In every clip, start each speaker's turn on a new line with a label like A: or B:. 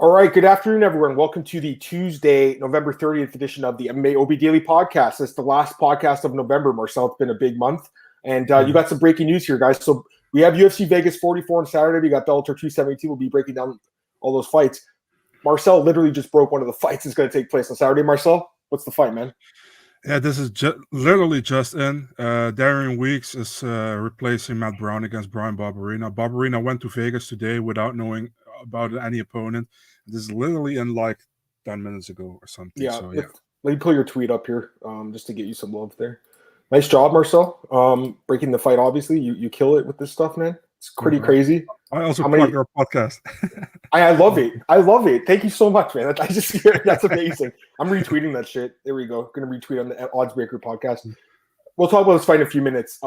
A: All right, good afternoon, everyone. Welcome to the Tuesday, November 30th edition of the MMAOB Daily Podcast. It's the last podcast of November, Marcel. It's been a big month. And you got some breaking news here, guys. So we have UFC Vegas 44 on Saturday. We got Bellator 272. We'll be breaking down all those fights. Marcel literally just broke one of the fights that's going to take place on Saturday. Marcel, what's the fight, man?
B: Yeah, this is literally just in. Darian Weeks is replacing Matt Brown against Brian Barberena. Barberena went to Vegas today without knowing about any opponent. This is literally in like 10 minutes ago or something.
A: Yeah,
B: so,
A: let me pull your tweet up here just to get you some love there. Nice job, Marcel. Breaking the fight, obviously. You kill it with this stuff, man. It's pretty crazy.
B: I also plug your podcast.
A: I love it. I love it. Thank you so much, man. That's amazing. I'm retweeting that shit. There we go. Going to retweet on the Odds Breaker podcast. We'll talk about this fight in a few minutes.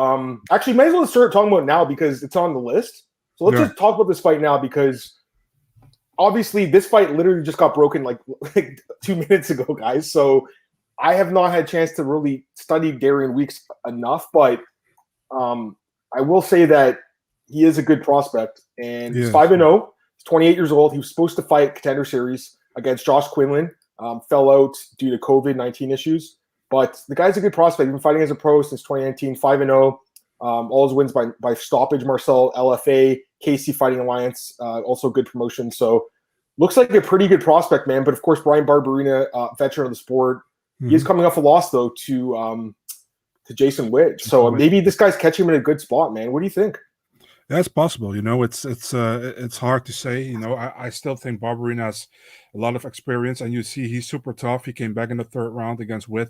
A: Actually, might as well start talking about it now because it's on the list. So let's just talk about this fight now because obviously this fight literally just got broken like 2 minutes ago, guys. So I have not had a chance to really study Darian Weeks enough, but I will say that he is a good prospect, and he's 5-0. He's 28 years old. He was supposed to fight Contender Series against Josh Quinlan, fell out due to COVID-19 issues. But the guy's a good prospect. He's been fighting as a pro since 2019, 5-0. All his wins by stoppage. Marcel, LFA, KC Fighting Alliance, also good promotion. So looks like a pretty good prospect, man. But of course, Brian Barberena, veteran of the sport, he is coming off a loss though to Jason Witt. So maybe this guy's catching him in a good spot, man. What do you think?
B: Yeah, it's possible. You know, it's hard to say. You know, I still think Barberena has a lot of experience, and you see he's super tough. He came back in the third round against Witt.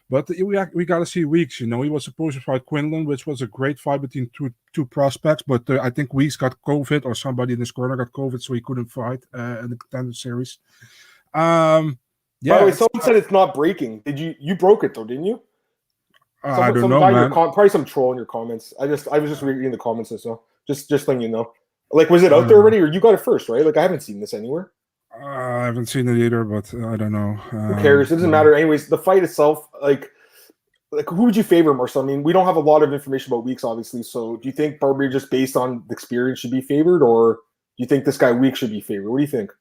B: But we got to see Weeks. You know, he was supposed to fight Quinlan, which was a great fight between two prospects. But I think Weeks got COVID, or somebody in his corner got COVID, so he couldn't fight in the Contender Series.
A: By the way, someone said it's not breaking. Did you broke it though? Didn't you?
B: I don't know, man.
A: Probably some troll in your comments. I was just reading the comments, so just letting you know. Like, was it out there already, or you got it first, right? Like, I haven't seen this anywhere.
B: I haven't seen it either, but I don't know.
A: Who cares? It doesn't matter. Anyways, the fight itself, like who would you favor, Marcel? I mean, we don't have a lot of information about Weeks, obviously. So, do you think Barberena, just based on the experience, should be favored, or do you think this guy Weeks should be favored? What do you think?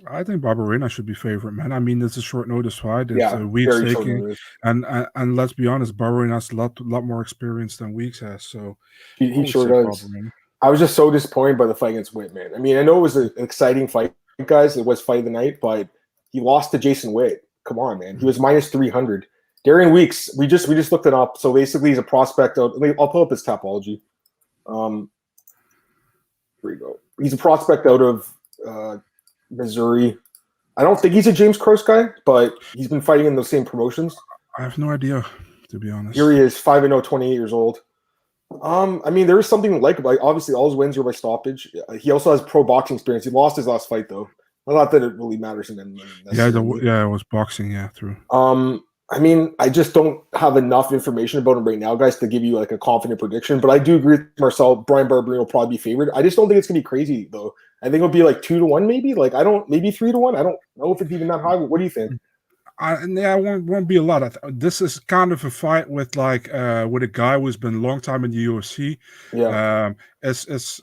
B: I think Barberena should be favored, man. I mean, it's a short notice fight. It's Weeks taking, and let's be honest, Barberena has a lot more experience than Weeks has. So
A: he sure does. Barberena. I was just so disappointed by the fight against Witt, man. I mean, I know it was an exciting fight, guys. It was fight of the night, but he lost to Jason Witt. Come on, man. He was minus 300. Darian Weeks, we just looked it up. So basically, he's a prospect out. I'll pull up his Tapology. Here we go. He's a prospect out of Missouri. I don't think he's a James Krause guy, but he's been fighting in those same promotions.
B: I have no idea, to be honest.
A: Here he is, 5-0, 28 years old. I mean, there is something to like about it. Obviously, all his wins are by stoppage. He also has pro boxing experience. He lost his last fight, though. Not that it really matters in them.
B: Yeah, it was boxing, true.
A: I mean, I just don't have enough information about him right now, guys, to give you like a confident prediction. But I do agree with Marcel. Brian Barberena will probably be favored. I just don't think it's gonna be crazy, though. I think it'll be like 2-1, maybe. Like maybe 3-1. I don't know if it's even that high. What do you think?
B: It won't be a lot. This is kind of a fight with with a guy who's been a long time in the UFC.
A: Yeah.
B: Has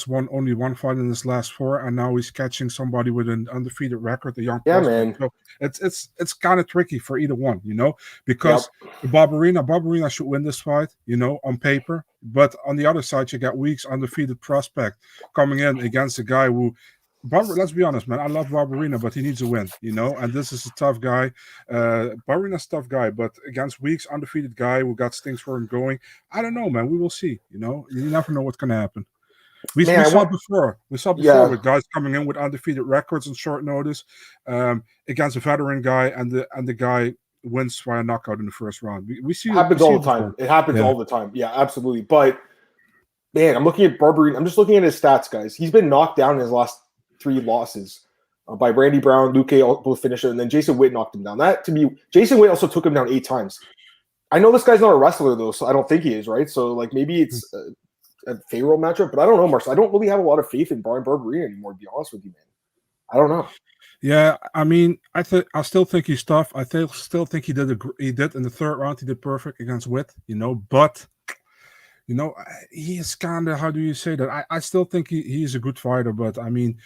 B: won only one fight in his last 4, and now he's catching somebody with an undefeated record, a young
A: prospect.
B: Man. So it's kind of tricky for either one, you know, because Barberena should win this fight, you know, on paper. But on the other side, you got Weeks, undefeated prospect, coming in against a guy who. Let's be honest, man. I love Barberena, but he needs a win, you know. And this is a tough guy. Barberena's a tough guy, but against Weeks, undefeated guy who got things for him going. I don't know, man. We will see. You know, you never know what's going to happen. We saw before. We saw before with guys coming in with undefeated records on short notice against a veteran guy, and the guy wins by a knockout in the first round. We see
A: it happens all the time. It happens all the time. Yeah, absolutely. But man, I'm looking at Barberena. I'm just looking at his stats, guys. He's been knocked down in his last 3 losses by Randy Brown, Luque, both finisher, and then Jason Witt knocked him down. That, to me, Jason Witt also took him down 8 times. I know this guy's not a wrestler, though, so I don't think he is, right? So, like, maybe it's a favorable matchup, but I don't know, Marcel. I don't really have a lot of faith in Brian Barberena anymore, to be honest with you, man. I don't know.
B: Yeah, I mean, I still think he's tough. I still think he did in the third round. He did perfect against Witt, you know, but you know, he is kind of, how do you say that? I still think he's a good fighter, but I mean,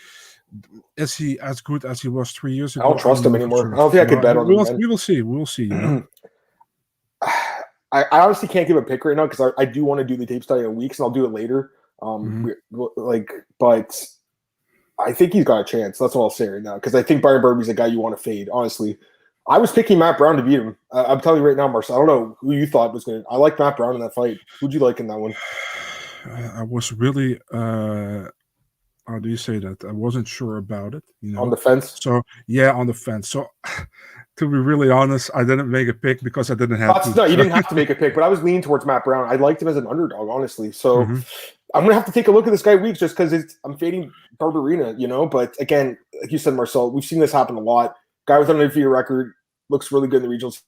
B: is he as good as he was 3 years ago?
A: I don't trust him anymore. I don't think I could bet on him.
B: We will see. We will see. You know?
A: I honestly can't give a pick right now because I do want to do the tape study in weeks, and I'll do it later. But I think he's got a chance. That's all I'll say right now because I think Byron Burby's a guy you want to fade. Honestly, I was picking Matt Brown to beat him. I'm telling you right now, Marcel. I don't know who you thought was going to. I like Matt Brown in that fight. Who'd you like in that one?
B: I was really. How do you say that? I wasn't sure about it. You know,
A: on the fence.
B: So yeah, on the fence. So to be really honest, I didn't make a pick because I didn't have to.
A: No, you didn't have to make a pick, but I was leaning towards Matt Brown. I liked him as an underdog, honestly. So I'm gonna have to take a look at this guy weeks just because I'm fading Barberina, you know. But again, like you said, Marcel, we've seen this happen a lot. Guy with an undefeated record looks really good in the regionals.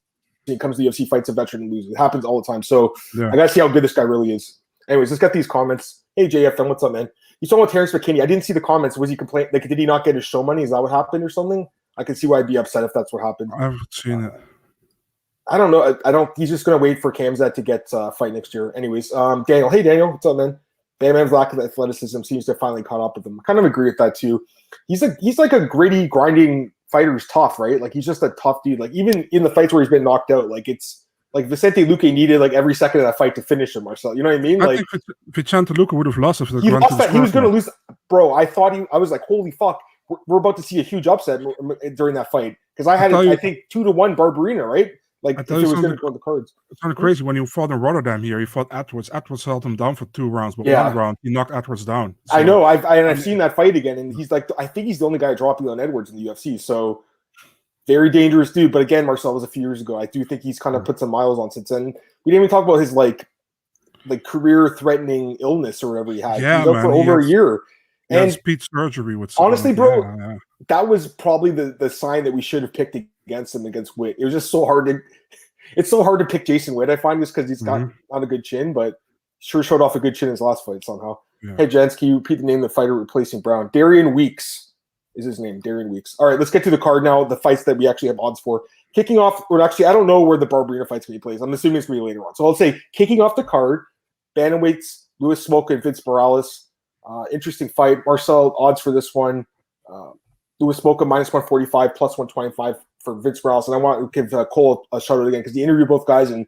A: He comes to the UFC, fights a veteran and loses. It happens all the time. So I gotta see how good this guy really is. Anyways, let's get these comments. Hey JFM, what's up, man? You saw with Terrence McKinney. I didn't see the comments. Was he complaining? Like, did he not get his show money? Is that what happened or something? I can see why I'd be upset if that's what happened.
B: I haven't seen it.
A: I don't know. I don't. He's just gonna wait for Kamzat to get fight next year. Anyways, Daniel. Hey Daniel, what's up, man? Bam lack of athleticism seems to have finally caught up with him. I kind of agree with that too. He's like a gritty, grinding fighter who's tough, right? Like he's just a tough dude. Like even in the fights where he's been knocked out, like it's. Like Vicente Luque needed like every second of that fight to finish him, Marcel. You know what I mean?
B: I think Vicente Luque would have lost if
A: he lost that. He was going to lose, bro. I was like, holy fuck, we're about to see a huge upset during that fight because I think 2-1 Barberina, right? Like if it was going to go on the cards.
B: It's kind of crazy when you fought in Rotterdam here. He fought Edwards. Edwards held him down for 2 rounds, but 1 round he knocked Edwards down. So,
A: I know. I've seen that fight again, and he's like, I think he's the only guy dropping on Edwards in the UFC. So. Very dangerous dude, but again, Marcel was a few years ago. I do think he's kind of put some miles on since then. We didn't even talk about his like career-threatening illness or whatever he had.
B: Yeah,
A: he's out for over a year.
B: And speech surgery with
A: honestly, bro, that was probably the sign that we should have picked against him against Witt. It was just so hard to. It's so hard to pick Jason Witt. I find this because he's got not a good chin, but sure showed off a good chin in his last fight somehow. Yeah. Hey, Jens, can you repeat the name of the fighter replacing Brown? Darian Weeks. Is his name, Darian Weeks. All right, let's get to the card now, the fights that we actually have odds for. Kicking off, or actually, I don't know where the Barberina fight's going to be placed. I'm assuming it's going to be later on. So I'll say kicking off the card, bantamweights, Luis Smolka and Vince Morales. Interesting fight. Marcel, odds for this one. Luis Smolka minus 145, plus 125 for Vince Morales. And I want to give Cole a shout out again because he interviewed both guys, and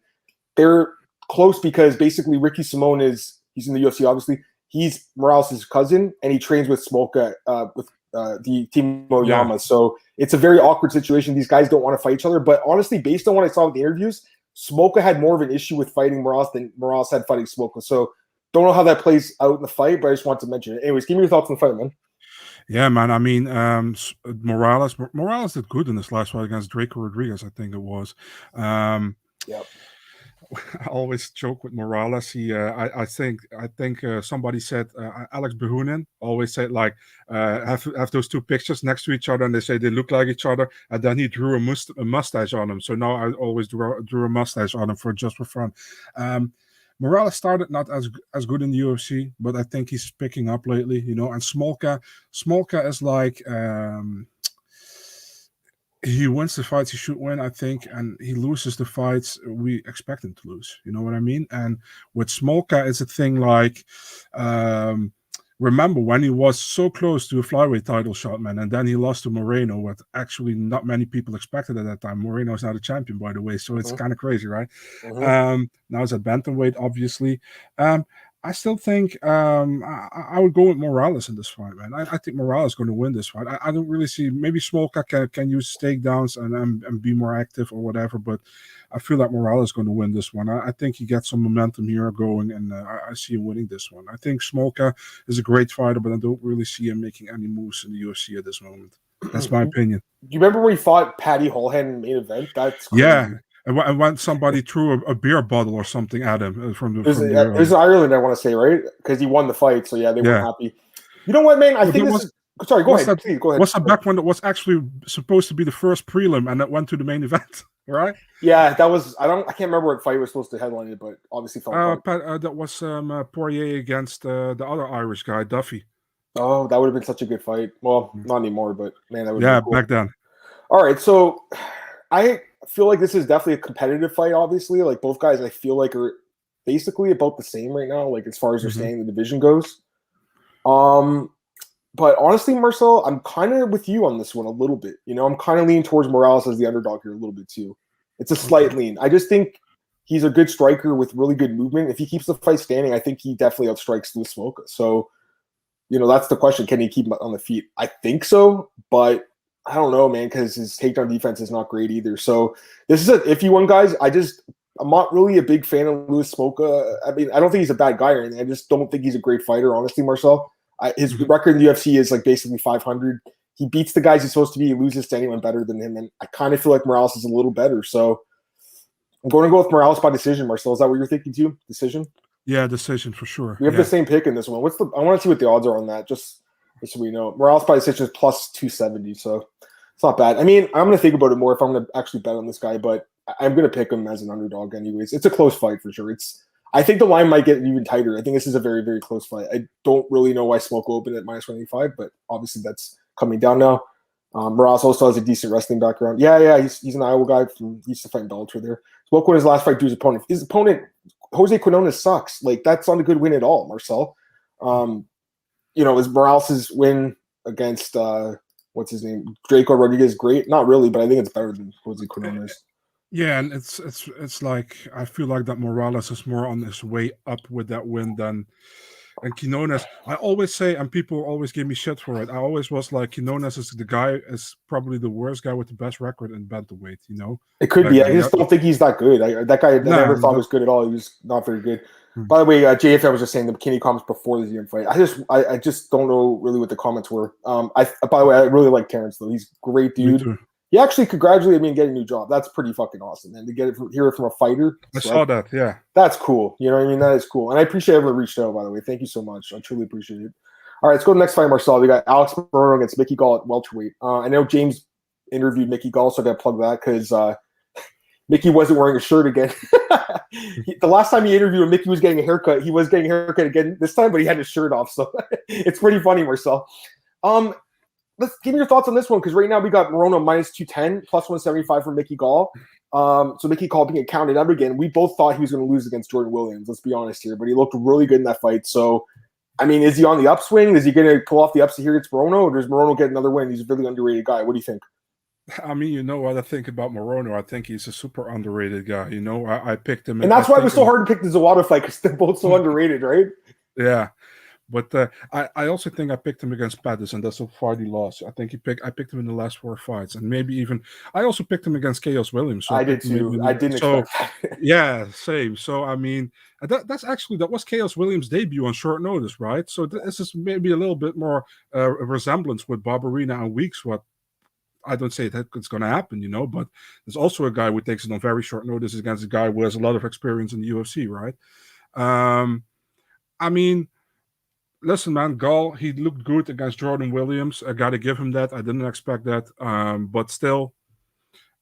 A: they're close because basically Ricky Simone he's in the UFC, obviously. He's Morales' cousin, and he trains with Smolka with the Timo Yama. So it's a very awkward situation. These guys don't want to fight each other. But honestly, based on what I saw with the interviews, Smolka had more of an issue with fighting Morales than Morales had fighting Smolka. So don't know how that plays out in the fight, but I just want to mention it. Anyways, give me your thoughts on the fight, man.
B: Yeah, man. I mean, Morales did good in this last fight against Draco Rodriguez, I think it was.
A: Yep.
B: I always joke with Morales. I think somebody said Alex Behunin always said like have those 2 pictures next to each other, and they say they look like each other, and then he drew a mustache on him. So now I always drew a mustache on him for fun. Morales started not as good in the UFC, but I think he's picking up lately, you know. And Smolka is like. He wins the fights he should win, I think, and he loses the fights we expect him to lose. You know what I mean? And with Smolka, it's a thing like, remember when he was so close to a flyweight title shot, man, and then he lost to Moreno, what actually not many people expected at that time. Moreno is now the champion, by the way, so it's kind of crazy, right? Now it's at bantamweight, obviously. I still think I would go with Morales in this fight, man. I think Morales is going to win this fight. I don't really see. Maybe Smolka can use takedowns and be more active or whatever, but I feel like Morales is going to win this one. I think he gets some momentum here going, and I see him winning this one. I think Smolka is a great fighter, but I don't really see him making any moves in the UFC at this moment. That's my opinion.
A: Do you remember when he fought Paddy Holohan in the main event? That's crazy.
B: Yeah. And when somebody threw a beer bottle or something at him from the
A: it was Ireland, I want to say, right? Because he won the fight, so yeah, they weren't happy. You know what, man? I think this is. Sorry, go ahead. Please, go ahead.
B: What's that back when it was actually supposed to be the first prelim and it went to the main event, right?
A: Yeah, that was. I can't remember what fight was supposed to headline it, but obviously
B: that was Poirier against the other Irish guy, Duffy.
A: Oh, that would have been such a good fight. Well, not anymore, but man, that would.
B: Yeah,
A: cool.
B: Back then.
A: All right, so I feel like this is definitely a competitive fight. Obviously, like both guys, I feel like are basically about the same right now, like as far as they're staying in the division goes. But honestly, Marcel, I'm kind of with you on this one a little bit. I'm kind of leaning towards Morales as the underdog here a little bit too. It's a slight lean. I just think he's a good striker with really good movement. If he keeps the fight standing, I think he definitely outstrikes Louis Smolka. So, that's the question. Can he keep him on the feet? I think so, but I don't know, man, because his takedown defense is not great either. So this is an iffy one, guys. I'm not really a big fan of Louis Smolka. I mean, I don't think he's a bad guy or anything. I just don't think he's a great fighter, honestly, Marcel. His record in the UFC is like basically 500. He beats the guys he's supposed to be. He loses to anyone better than him. And I kind of feel like Morales is a little better. So I'm going to go with Morales by decision, Marcel. Is that what you're thinking too? Decision?
B: Yeah, decision for sure.
A: We have the same pick in this one. I want to see what the odds are on that, just so we know. Morales by decision is plus 270. So it's not bad. I mean, I'm going to think about it more if I'm going to actually bet on this guy, but I'm going to pick him as an underdog anyways. It's a close fight for sure. I think the line might get even tighter. I think this is a very, very close fight. I don't really know why Smoke will open at minus 185, but obviously that's coming down now. Morales also has a decent wrestling background. Yeah, he's an Iowa guy. He used to fight in Bellator there. Smoke won his last fight to his opponent. His opponent, Jose Quinones, sucks. Like, that's not a good win at all, Marcel. Is Morales' win against, what's his name, Draco Rodriguez great? Not really, but I think it's better than Jose Quinones.
B: Yeah, and it's like I feel like that Morales is more on his way up with that win than Quinones. I always say, and people always give me shit for it. I always was like, Quinones is probably the worst guy with the best record in bantamweight.
A: It could be. I just don't think he's that good. That guy I never thought was good at all. He was not very good. By the way, JFM was just saying the McKinney comments before the ZM fight. I just don't know really what the comments were. By the way, I really like Terrence though. He's a great dude. He actually congratulated me on getting a new job. That's pretty fucking awesome, man. To hear it from a fighter.
B: I saw that, yeah.
A: That's cool. You know what I mean? That is cool. And I appreciate everyone reached out, by the way. Thank you so much. I truly appreciate it. All right, let's go to the next fight, Marcel. We got Alex Morono against Mickey Gall at welterweight. I know James interviewed Mickey Gall, so I got to plug that because Mickey wasn't wearing a shirt again. The last time he interviewed him, Mickey was getting a haircut. He was getting a haircut again this time, but he had his shirt off. So it's pretty funny, Marcel. Let's give me your thoughts on this one, because right now we got Morono minus 210, plus 175 for Mickey Gall. So Mickey Gall being counted out again. We both thought he was going to lose against Jordan Williams, let's be honest here, but he looked really good in that fight. So, I mean, is he on the upswing? Is he going to pull off the upset here against Morono, or does Morono get another win? He's a really underrated guy. What do you think?
B: I mean, you know what I think about Morono. I think he's a super underrated guy. I picked him.
A: And that's why it was so hard to pick the Zawada fight, because they're both so underrated, right?
B: Yeah. But I also think I picked him against Pettis, and that's a fight he lost. I picked him in the last 4 fights, and maybe even I also picked him against Chaos Williams. So
A: I did too. I didn't expect that.
B: Yeah, same. So I mean, that was Chaos Williams' debut on short notice, right? So this is maybe a little bit more a resemblance with Barberina and Weeks. What I don't say that it's going to happen, but there's also a guy who takes it on very short notice against a guy who has a lot of experience in the UFC, right? I mean. Listen, man, Gall, he looked good against Jordan Williams. I got to give him that. I didn't expect that. But still,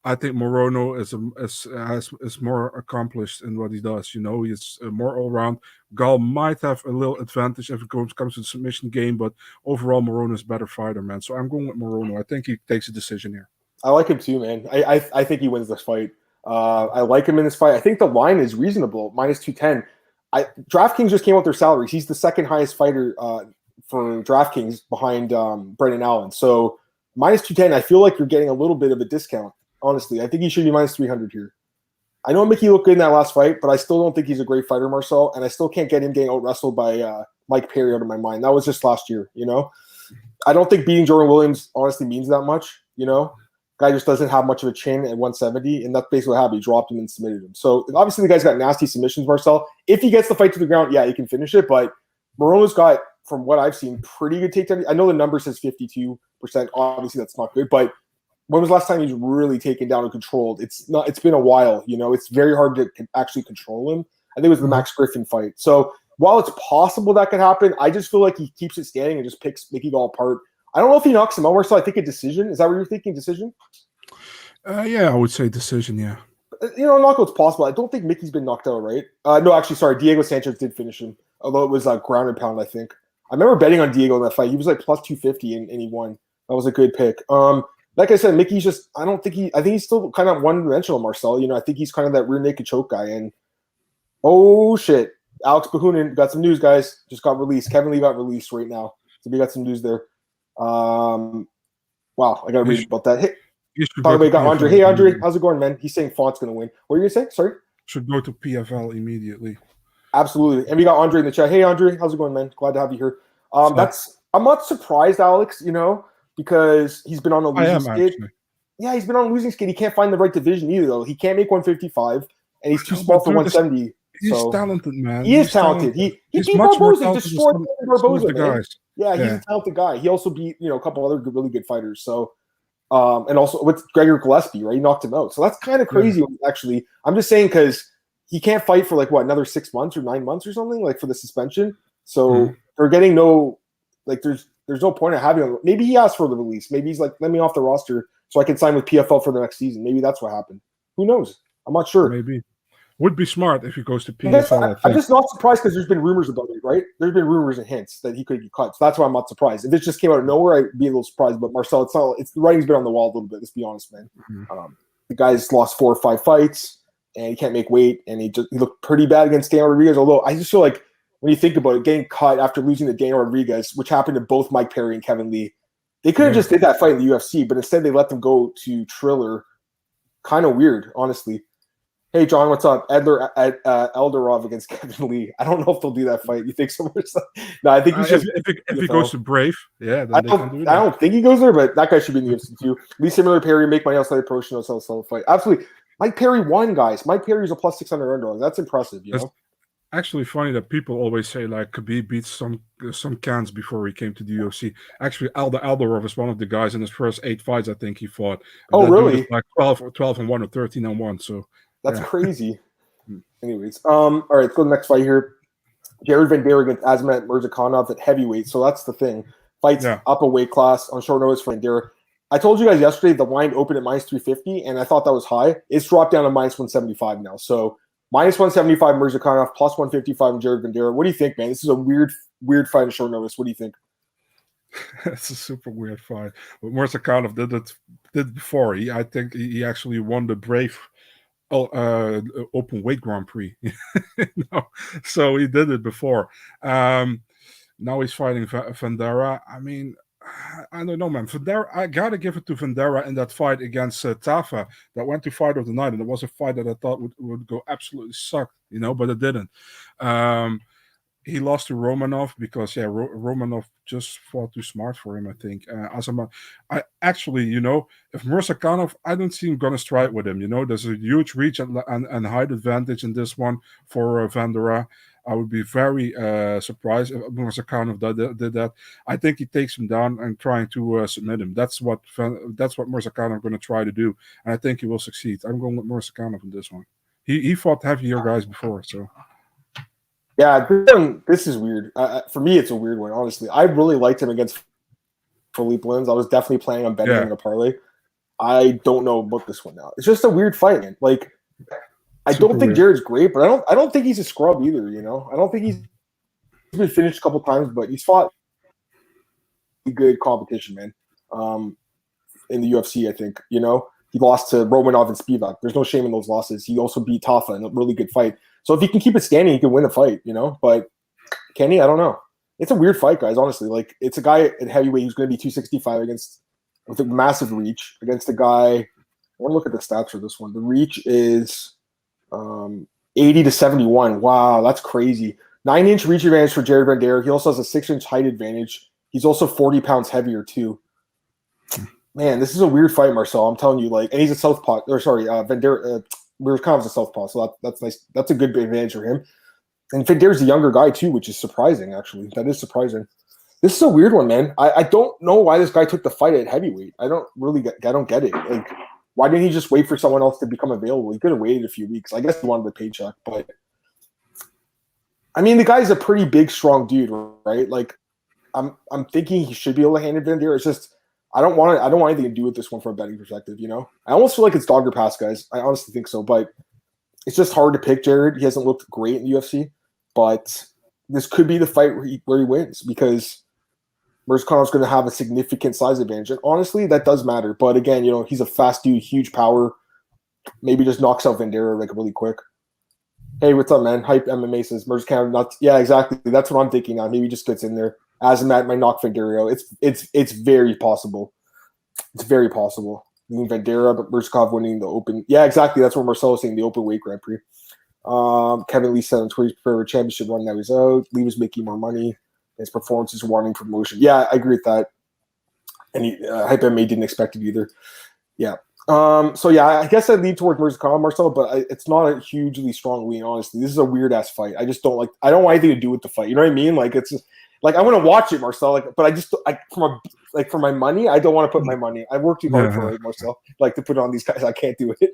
B: I think Morono is more accomplished in what he does. He's more all-round. Gall might have a little advantage if it comes to the submission game, but overall, Morono is a better fighter, man. So I'm going with Morono. I think he takes a decision here.
A: I like him too, man. I think he wins this fight. I like him in this fight. I think the line is reasonable, minus 210. DraftKings just came out with their salaries. He's the second highest fighter for DraftKings behind Brendan Allen. So minus 210, I feel like you're getting a little bit of a discount, honestly. I think he should be minus 300 here. I know Mickey looked good in that last fight, but I still don't think he's a great fighter, Marcel, and I still can't get him getting out-wrestled by Mike Perry out of my mind. That was just last year, I don't think beating Jordan Williams honestly means that much, Guy just doesn't have much of a chin at 170, and that's basically what happened. He dropped him and submitted him. So obviously the guy's got nasty submissions, Marcel. If he gets the fight to the ground, yeah, he can finish it. But Morono's got, from what I've seen, pretty good takedown. I know the number says 52%. Obviously that's not good, but when was the last time he's really taken down and controlled? It's been a while. It's very hard to actually control him. I think it was the Max Griffin fight. So while it's possible that could happen, I just feel like he keeps it standing and just picks Mickey Gall apart. I don't know if he knocks him over, so I think a decision. Is that what you're thinking, decision?
B: Yeah, I would say decision, yeah.
A: Knockout's possible. I don't think Mickey's been knocked out, right? No, actually, sorry. Diego Sanchez did finish him, although it was ground and pound, I think. I remember betting on Diego in that fight. He was like plus 250 and he won. That was a good pick. Like I said, Mickey's just, I think he's still kind of one-dimensional, Marcel. I think he's kind of that rear naked choke guy. And, oh, shit. Alex Bahunin got some news, guys. Just got released. Kevin Lee got released right now. So we got some news there. Wow, I gotta read about that. Hey,
B: You should
A: by the
B: go
A: way,
B: to
A: got Andre.
B: PFL
A: Hey, Andre,
B: immediately.
A: how's it going, man? He's saying Font's gonna win. What are you gonna say? Sorry.
B: Should go to PFL immediately.
A: Absolutely. And we got Andre in the chat. Hey, Andre, how's it going, man? Glad to have you here. I'm not surprised, Alex, because he's been on a losing skid.
B: Actually.
A: Yeah, he's been on a losing skid. He can't find the right division either, though. He can't make 155, and he's too small for 170.
B: He's talented, man.
A: He is talented. He beat Barboza, destroyed Barboza, man. Yeah, he's a talented guy. He also beat, a couple other really good fighters. So, and also with Gregor Gillespie, right? He knocked him out. So that's kind of crazy, actually. I'm just saying because he can't fight for another 6 months or 9 months or something, for the suspension. So they're getting there's no point in having him. Maybe he asked for the release. Maybe he's like, let me off the roster so I can sign with PFL for the next season. Maybe that's what happened. Who knows? I'm not sure.
B: Maybe. Would be smart if he goes to PFL.
A: I'm just not surprised because there's been rumors about it, right? There's been rumors and hints that he could get cut. So that's why I'm not surprised. If it just came out of nowhere, I'd be a little surprised. But Marcel, the writing's been on the wall a little bit. Let's be honest, man. The guy's lost 4 or 5 fights, and he can't make weight, and he looked pretty bad against Daniel Rodriguez. Although I just feel like when you think about it, getting cut after losing to Daniel Rodriguez, which happened to both Mike Perry and Kevin Lee, they could have just did that fight in the UFC, but instead they let them go to Triller. Kind of weird, honestly. Hey, John, what's up? Eldarov against Kevin Lee. I don't know if they'll do that fight. You think so? No, I think he should.
B: If he goes to Brave, then they can do that.
A: I don't think he goes there, but that guy should be in the UFC too. Lee Similar Perry, make money outside the promotion, sell fight. Absolutely. Mike Perry won, guys. Mike Perry's a plus 600 underdog. That's impressive, It's
B: actually funny that people always say Khabib beat some cans before he came to the UFC. Actually, Aldo is one of the guys in his first 8 fights. I think he fought.
A: Oh, really?
B: 12 and 1 or 13 and 1. So.
A: That's crazy. Anyways, all right, let's go to the next fight here. Jared Vanderaa against Azamat Murzakanov at heavyweight. So that's the thing. Fights up a weight class on short notice for Vanderaa. I told you guys yesterday the line opened at -350, and I thought that was high. It's dropped down to -175 now. So -175 Murzakanov, plus 155 Jared Vanderaa. What do you think, man? This is a weird fight on short notice. What do you think?
B: It's a super weird fight. But Murzakanov did it before. I think he actually won the Brave open weight Grand Prix. So he did it before. Now he's fighting Vanderaa. I mean, I don't know, man. Vanderaa, I gotta give it to Vanderaa in that fight against Tafa that went to fight of the night, and it was a fight that I thought would go absolutely suck, but it didn't. He lost to Romanov because Romanov just fought too smart for him, I think. I actually, if Murzakanov, I don't see him gonna strike with him. There's a huge reach and height advantage in this one for Vanderaa. I would be very surprised if Murzakanov did that. I think he takes him down and trying to submit him. That's what Murzakanov going to try to do, and I think he will succeed. I'm going with Murzakanov in this one. He fought heavier guys before, so.
A: Yeah, this is weird. For me, it's a weird one, honestly. I really liked him against Philippe Lins. I was definitely planning on betting in a parlay. I don't know about this one now. It's just a weird fight, man. I don't think Jared's great, but I don't think he's a scrub either, I don't think he's been finished a couple times, but he's fought good competition, man. In the UFC, I think, he lost to Romanov and Spivak. There's no shame in those losses. He also beat Tafa in a really good fight. So if he can keep it standing, he can win the fight, But can he? I don't know. It's a weird fight, guys, honestly. It's a guy at heavyweight who's going to be 265 with a massive reach against a guy. I want to look at the stats for this one. The reach is 80 to 71. Wow, that's crazy. 9-inch reach advantage for Jared Vanderaa. He also has a 6-inch height advantage. He's also 40 pounds heavier, too. Man, this is a weird fight, Marcel. I'm telling you, and he's a southpaw. Vanderaa. Murzakonov's a southpaw, so that's nice. That's a good advantage for him. And Vandeera's a younger guy too, which is surprising. Actually, that is surprising. This is a weird one, man. I don't know why this guy took the fight at heavyweight. I don't get it. Why didn't he just wait for someone else to become available? He could have waited a few weeks. I guess he wanted the paycheck, but I mean, the guy's a pretty big, strong dude, right? I'm thinking he should be able to hand it Vanderaa. It's just I don't want anything to do with this one from a betting perspective, I almost feel like it's dogger pass, guys. I honestly think so, but it's just hard to pick Jared. He hasn't looked great in the UFC, but this could be the fight where he wins because Murzakonov's going to have a significant size advantage. And honestly, that does matter. But again, he's a fast dude, huge power. Maybe just knocks out Vanderaa really quick. Hey, what's up, man? Hype MMA says Murzakanov nuts. Yeah, exactly. That's what I'm thinking now. Maybe he just gets in there. Azamat might knock Vanderio. It's very possible. It's very possible. Vanderio, but Merzkov winning the Open. Yeah, exactly. That's what Marcel was saying, the Open Weight Grand Prix. Kevin Lee said on Twitter he's prepared for a championship run. Now he's out. Lee was making more money. His performance is warning promotion. Yeah, I agree with that. And Hype MMA didn't expect it either. Yeah. So yeah, I guess I lean toward Merzkov, Marcel, but it's not a hugely strong lean, honestly. This is a weird ass fight. I just don't want anything to do with the fight. You know what I mean? Like it's just, like I want to watch it, Marcel. Like, but for my money, I don't want to put my money. I work too hard for it, Marcel. Like to put it on these guys, I can't do it.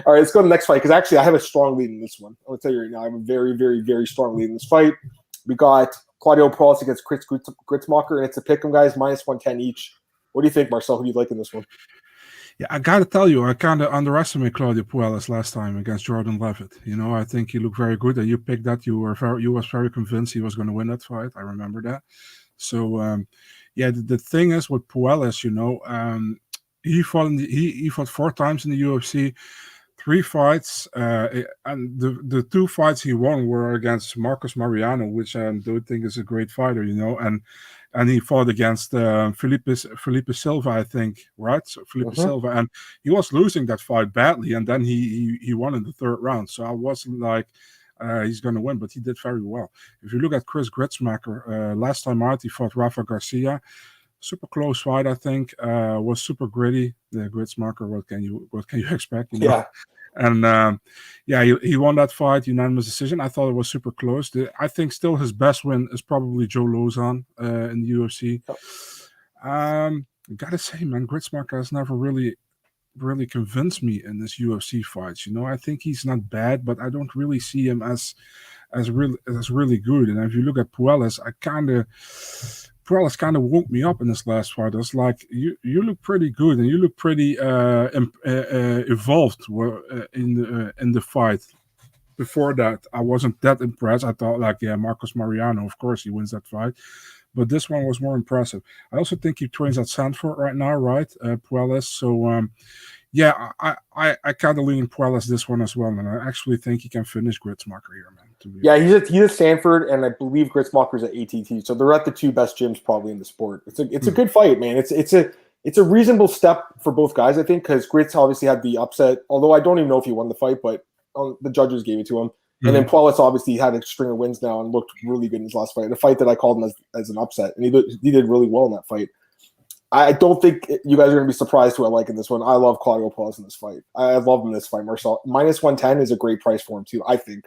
A: All right, let's go to the next fight because actually I have a strong lead in this one. I'm gonna tell you right now, I have a very, very, very strong lead in this fight. We got Claudio Puelles against Gritzmarker, and it's a pick'em, guys, -110 each. What do you think, Marcel? Who do you like in this one?
B: Yeah, I gotta tell you, I kind of underestimated Claudio Puelles last time against Jordan Levitt. You know, I think he looked very good, and you picked that. You was very convinced he was going to win that fight. I remember that. So, yeah, the thing is with Puelles, you know, he fought 4 times in the UFC, 3 fights, and the 2 fights he won were against Marcos Mariano, which I don't think is a great fighter, you know, and he fought against Felipe Silva, I think, right? So Felipe Silva, and he was losing that fight badly, and then he won in the 3rd round. So I wasn't like he's going to win, but he did very well. If you look at Chris Gritzmarker, last time out he fought Rafa Garcia. Super close fight, I think. Was super gritty. The Gritzmarker, what can you expect? You know? Yeah. And he won that fight, unanimous decision. I thought it was super close. I think still his best win is probably Joe Lozon in the UFC. Gotta say, man, Gritzmarker has never really convinced me in this UFC fights. You know, I think he's not bad, but I don't really see him as really good. And if you look at Puelles, Puelles kind of woke me up in this last fight. I was like, you look pretty good, and you look pretty evolved in the fight. Before that, I wasn't that impressed. I thought, like, yeah, Marcos Mariano, of course, he wins that fight. But this one was more impressive. I also think he trains at Sanford right now, right, Puelles? So, yeah, I kind of lean Puelles this one as well, and I actually think he can finish Gritzmarker here, man.
A: Yeah, he's at Sanford, and I believe Gritzmarker's at ATT, so they're at the 2 best gyms probably in the sport. It's a good fight, man. It's a reasonable step for both guys, I think, because Gritz obviously had the upset, although I don't even know if he won the fight, but the judges gave it to him. And then Puelles obviously had a string of wins now and looked really good in his last fight. The fight that I called him as an upset, and he did really well in that fight. I don't think you guys are going to be surprised who I like in this one. I love Claudio Puelles in this fight. I love him in this fight, Marcel. -110 is a great price for him too, I think.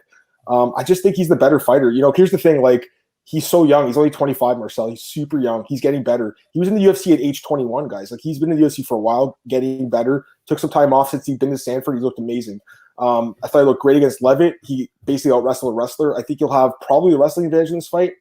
A: I just think he's the better fighter. You know, here's the thing, like, he's so young. He's only 25, Marcel. He's super young. He's getting better. He was in the UFC at age 21, guys. Like, he's been in the UFC for a while, getting better. Took some time off since he's been to Sanford. He's looked amazing. I thought he looked great against Levitt. He basically out-wrestled a wrestler. I think he'll have probably a wrestling advantage in this fight.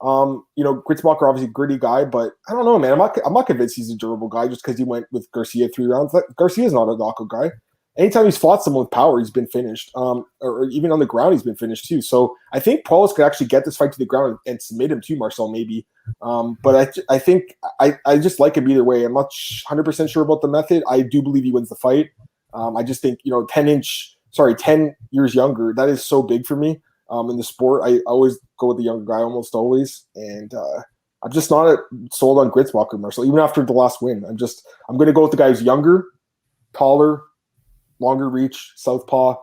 A: You know, Gritzmarker, obviously a gritty guy, but I don't know, man. I'm not convinced he's a durable guy just because he went with Garcia 3 rounds. Garcia's not a knockout guy. Anytime he's fought someone with power, he's been finished. Or even on the ground, he's been finished too. So I think Puelles could actually get this fight to the ground and submit him to Marcel, maybe. But I think I just like him either way. I'm not 100% sure about the method. I do believe he wins the fight. I just think, you know, 10 years younger, that is so big for me. In the sport, I always go with the younger guy, almost always, and I'm just not sold on Gritzmarker, Marcel. Even after the last win, I'm going to go with the guy who's younger, taller, longer reach, southpaw,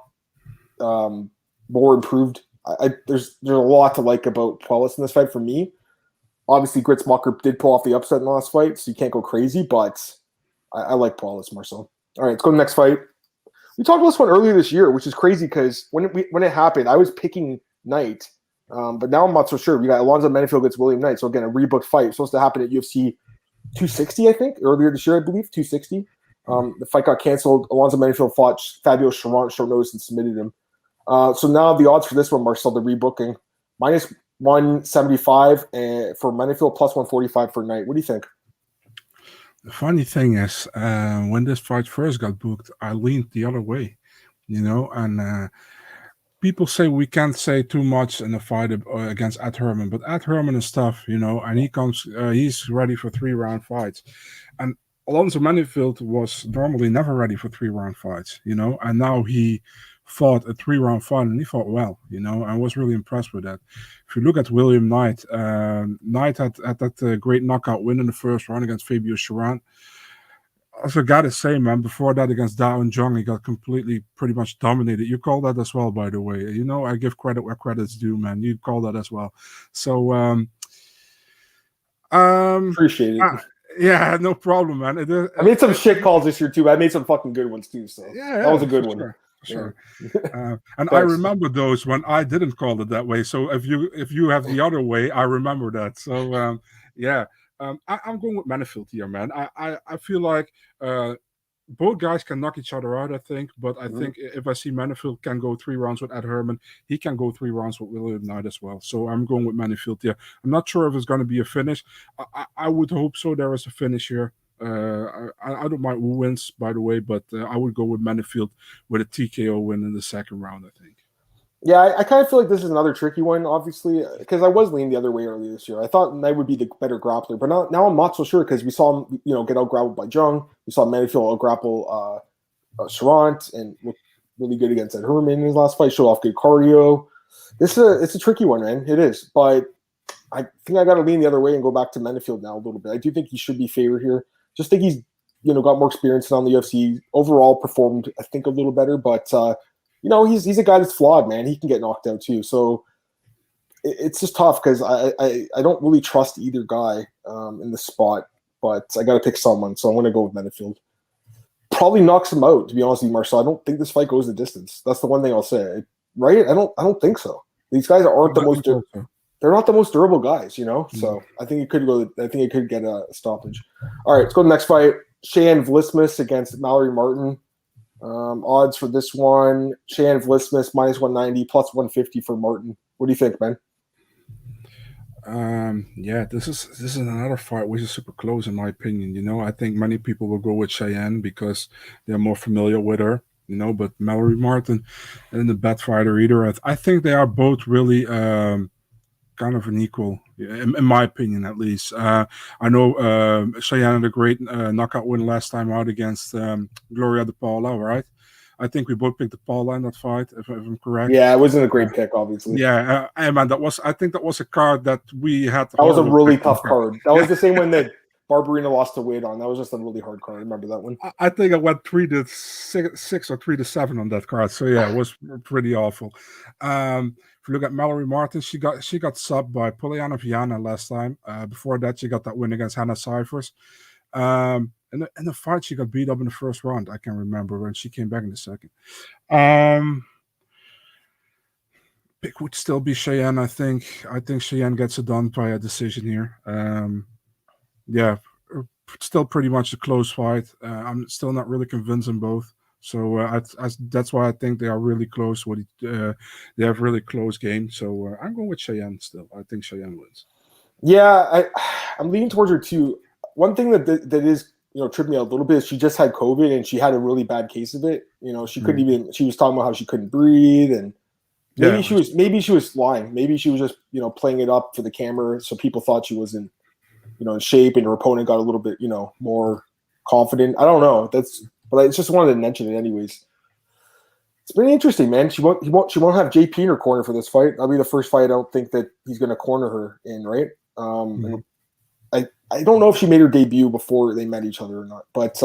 A: more improved. There's a lot to like about Puelles in this fight for me. Obviously, Gritzmarker did pull off the upset in the last fight, so you can't go crazy, but I like Puelles, Marcel. All right, let's go to the next fight. We talked about this one earlier this year, which is crazy because when it happened, I was picking Knight, but now I'm not so sure. We got Alonzo Menifeld against William Knight, so again, a rebooked fight supposed to happen at UFC 260, I think, earlier this year, I believe, 260. The fight got canceled. Alonzo Menifeld fought Fabio Charant short notice and submitted him. So now the odds for this one, Marcel, the rebooking, -175 for Menifeld, +145 for Knight. What do you think?
B: The funny thing is, when this fight first got booked, I leaned the other way, you know, and people say we can't say too much in a fight against Ed Herman, but Ed Herman is tough, you know, and he's ready for 3-round fights. And Alonzo Menifeld was normally never ready for 3-round fights, you know, and now he fought a 3-round fight, and he fought well. I was really impressed with that. If you look at William Knight, Knight had that great knockout win in the first round against Fabio Charant. Also, got to say, man, before that against Dao and Zhang, he got completely, pretty much dominated. You call that as well, by the way. I give credit where credit's due, man. You call that as well. So,
A: appreciate it.
B: Yeah, no problem, man.
A: I made some shit calls this year too, but I made some fucking good ones too. So that was a good one.
B: Sure. And I remember those when I didn't call it that way. So if you have the other way, I remember that. So I'm going with Manifield here, man. I feel like both guys can knock each other out, I think. But I think if I see Manifield can go 3 rounds with Ed Herman, he can go 3 rounds with William Knight as well. So I'm going with Manifield here. I'm not sure if it's going to be a finish. I would hope so. There is a finish here. I don't mind who wins, by the way, but I would go with Manifield with a TKO win in the second round, I think.
A: Yeah, I kind of feel like this is another tricky one, obviously, because I was leaning the other way earlier this year. I thought Knight would be the better grappler, but now I'm not so sure because we saw him, get out-grappled by Zhang. We saw Manifield out-grapple Charant and looked really good against Ed Herman in his last fight, showed off good cardio. It's a tricky one, man. It is, but I think I got to lean the other way and go back to Manifield now a little bit. I do think he should be favored here. Just think he's, got more experience on the UFC. Overall performed, I think, a little better, but he's a guy that's flawed, man. He can get knocked out too. So it's just tough because I don't really trust either guy in the spot, but I got to pick someone. So I'm going to go with Manifield. Probably knocks him out, to be honest with you, Marcel. I don't think this fight goes the distance. That's the one thing I'll say. Right? I don't think so. These guys aren't the most. They're not the most durable guys, So I think it could go. I think it could get a stoppage. All right, let's go to the next fight. Cheyenne Velismus against Mallory Martin. Odds for this one: Cheyenne Velismus -190, +150 for Martin. What do you think, man?
B: Yeah, this is another fight which is super close in my opinion. I think many people will go with Cheyenne because they're more familiar with her. But Mallory Martin isn't a bad fighter either. I think they are both really kind of an equal, in my opinion, at least. I know Cheyenne had a great knockout win last time out against Gloria De Paula, right? I think we both picked De Paula in that fight, if I'm correct.
A: Yeah, it wasn't a great pick, obviously.
B: Yeah, man, I think that was a card that we had.
A: That was a really tough card. That was the same one that Barbarina lost to Wade on. That was just a really hard card. I remember that one.
B: I think I went 3-6 or 3-7 on that card. So yeah, it was pretty awful. If you look at Mallory Martin, she got subbed by Poliana Viana last time. Before that, she got that win against Hannah Cyphers. In the fight, she got beat up in the first round. I can remember when she came back in the second. Pick would still be Cheyenne, I think. I think Cheyenne gets it done by a decision here. Yeah, still pretty much a close fight. I'm still not really convinced in both. So that's why I think they are really close. They have really close games. So I'm going with Cheyenne still. I think Cheyenne wins.
A: Yeah, I'm leaning towards her too. One thing that is tripped me out a little bit is she just had COVID and she had a really bad case of it. She couldn't even. She was talking about how she couldn't breathe and maybe she was lying. Maybe she was just playing it up for the camera so people thought she was in shape and her opponent got a little bit more confident. I don't know. But I just wanted to mention it anyways. It's been interesting, man. She won't have JP in her corner for this fight. That'll be the first fight I don't think that he's going to corner her in, right? I don't know if she made her debut before they met each other or not, but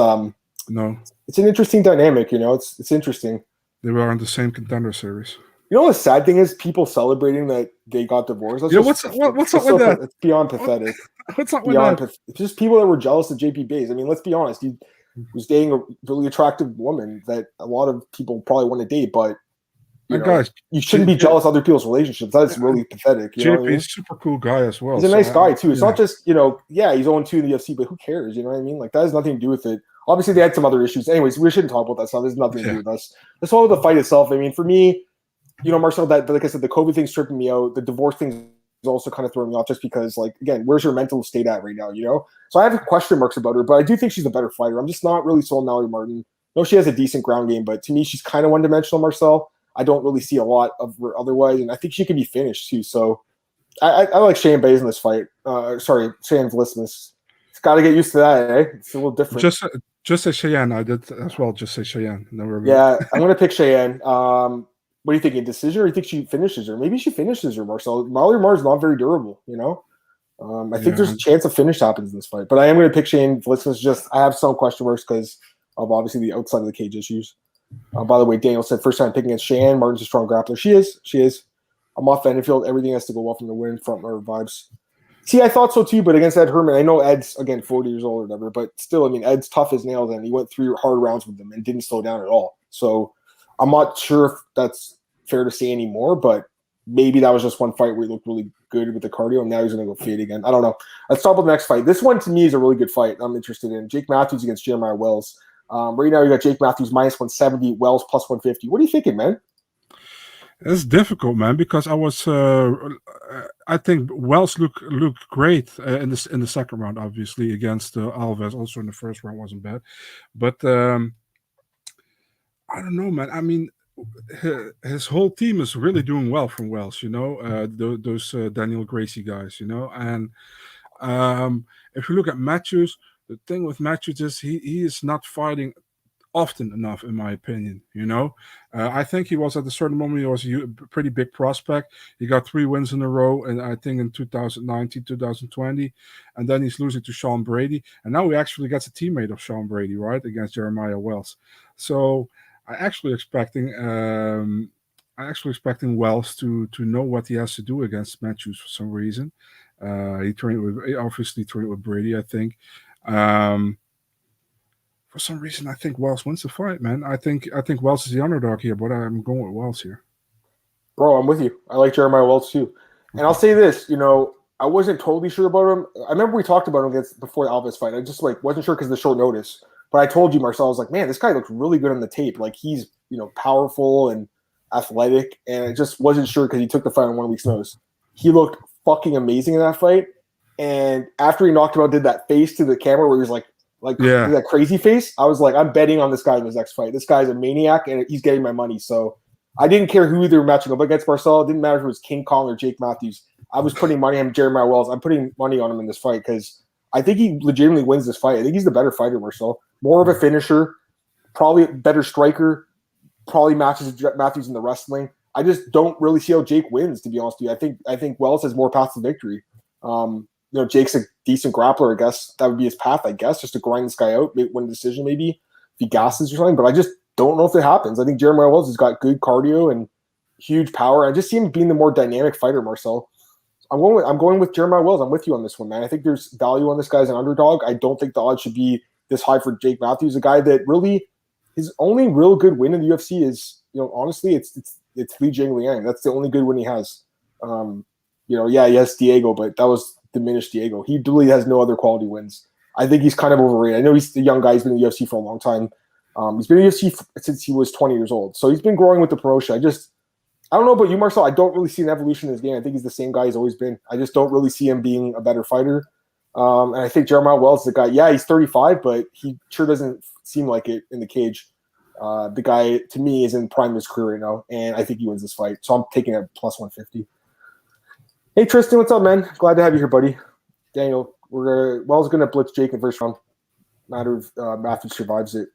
B: no,
A: it's an interesting dynamic. It's interesting.
B: They were on the same Contender Series.
A: The sad thing is people celebrating that they got divorced.
B: What's up with that?
A: It's beyond pathetic.
B: What's up with that?
A: It's just people that were jealous of JP Bays. I mean, let's be honest. He was dating a really attractive woman that a lot of people probably want to date, but
B: guys,
A: you shouldn't be jealous of other people's relationships. That's really pathetic.
B: JP is a super cool guy as well.
A: He's a nice guy too. It's not just he's 0-2 in the UFC, but who cares? You know what I mean? Like that has nothing to do with it. Obviously, they had some other issues. Anyways, we shouldn't talk about that stuff. There's nothing to do with us. Let's talk about the fight itself. I mean, for me, Marcel, that like I said, the COVID thing's tripping me out. The divorce thing is also kind of throwing me off, just because, like, again, where's her mental state at right now? So I have question marks about her, but I do think she's a better fighter. I'm just not really sold on Mallory Martin. No, she has a decent ground game, but to me, she's kind of one-dimensional, Marcel. I don't really see a lot of her otherwise, and I think she can be finished too. So I like Cheyenne Bays in this fight. Cheyenne Velismus. It's got to get used to that, eh? It's a little different.
B: Just say Cheyenne. I did as well. Just say Cheyenne. No, we're good.
A: Yeah, I'm going to pick Cheyenne. What do you think? A decision, or do you think she finishes her? Maybe she finishes her, Marcel. Mallory Martin's not very durable, you know? I think there's a chance a finish happens in this fight. But I am going to pick Cheyenne. Velismus. I have some question marks because of obviously the outside of the cage issues. By the way, Daniel said first time picking against Cheyenne. Martin's a strong grappler. She is. I'm off Vanderfield. Everything has to go well from the win, front runner vibes. See, I thought so too, but against Ed Herman, I know Ed's, again, 40 years old or whatever, but still, I mean, Ed's tough as nails, and he went through hard rounds with them and didn't slow down at all. So I'm not sure if that's fair to say anymore, but maybe that was just one fight where he looked really good with the cardio, and now he's going to go fade again. I don't know. Let's talk about the next fight. This one, to me, is a really good fight I'm interested in. Jake Matthews against Jeremiah Wells. Right now, you got Jake Matthews minus 170, Wells plus 150. What are you thinking, man?
B: It's difficult, man, because I think Wells looked great in the second round, obviously against Alves. Also in the first round wasn't bad, but I don't know, man. I mean, his whole team is really doing well from Wells. You know, those Daniel Gracie guys. You know, and if you look at Matthews, the thing with Matthews is he is not fighting often enough, in my opinion. You know, I think he was at a certain moment, he was a pretty big prospect. He got 3 wins in a row, and I think in 2019, 2020, and then he's losing to Sean Brady, and now he actually gets a teammate of Sean Brady, right, against Jeremiah Wells. So I actually expecting Wells to know what he has to do against Matthews for some reason. He obviously trained with Brady, I think. For some reason, I think Wells wins the fight, man. I think Wells is the underdog here, but I'm going with Wells here.
A: Bro, I'm with you. I like Jeremiah Wells too. And I'll say this, you know, I wasn't totally sure about him. I remember we talked about him before the Alves fight. I just wasn't sure because of the short notice. But I told you, Marcel, I was like, man, this guy looks really good on the tape. Like he's, you know, powerful and athletic. And I just wasn't sure because he took the fight on 1 week's notice. He looked fucking amazing in that fight. And after he knocked him out, did that face to the camera where he was like that crazy face. I was like, I'm betting on this guy in his next fight. This guy's a maniac, and he's getting my money. So I didn't care who they were matching up against Marcel. It didn't matter if it was King Kong or Jake Matthews. I was putting money on Jeremiah Wells. I'm putting money on him in this fight because I think he legitimately wins this fight. I think he's the better fighter, Marcel. More of a finisher, probably a better striker, probably matches Matthews in the wrestling. I just don't really see how Jake wins, to be honest with you. I think Wells has more paths to victory. You know, Jake's a decent grappler. I guess that would be his path, I guess, just to grind this guy out, win a decision maybe if he gasses or something. But I just don't know if it happens. I think Jeremiah Wells has got good cardio and huge power. I just see him being the more dynamic fighter, Marcel. I'm going with Jeremiah Wells. I'm with you on this one, man. I think there's value on this guy as an underdog. I don't think the odds should be this high for Jake Matthews, a guy that really his only real good win in the UFC is, you know, honestly, it's Li Jingliang. That's the only good win he has. You know, yeah, he has Diego, but that was diminished Diego. He really has no other quality wins. I think he's kind of overrated. I know he's the young guy. He's been in the UFC for a long time. He's been in the UFC since he was 20 years old. So he's been growing with the promotion. I don't know about you, Marcel. I don't really see an evolution in his game. I think he's the same guy he's always been. I just don't really see him being a better fighter. And I think Jeremiah Wells is the guy. Yeah, he's 35, but he sure doesn't seem like it in the cage. The guy, to me, is in prime of his career right now, and I think he wins this fight. So I'm taking it plus 150. Hey, Tristan, what's up, man? Glad to have you here, buddy. Daniel, Wells going to blitz Jake in the first round. Matter if Matthews survives it.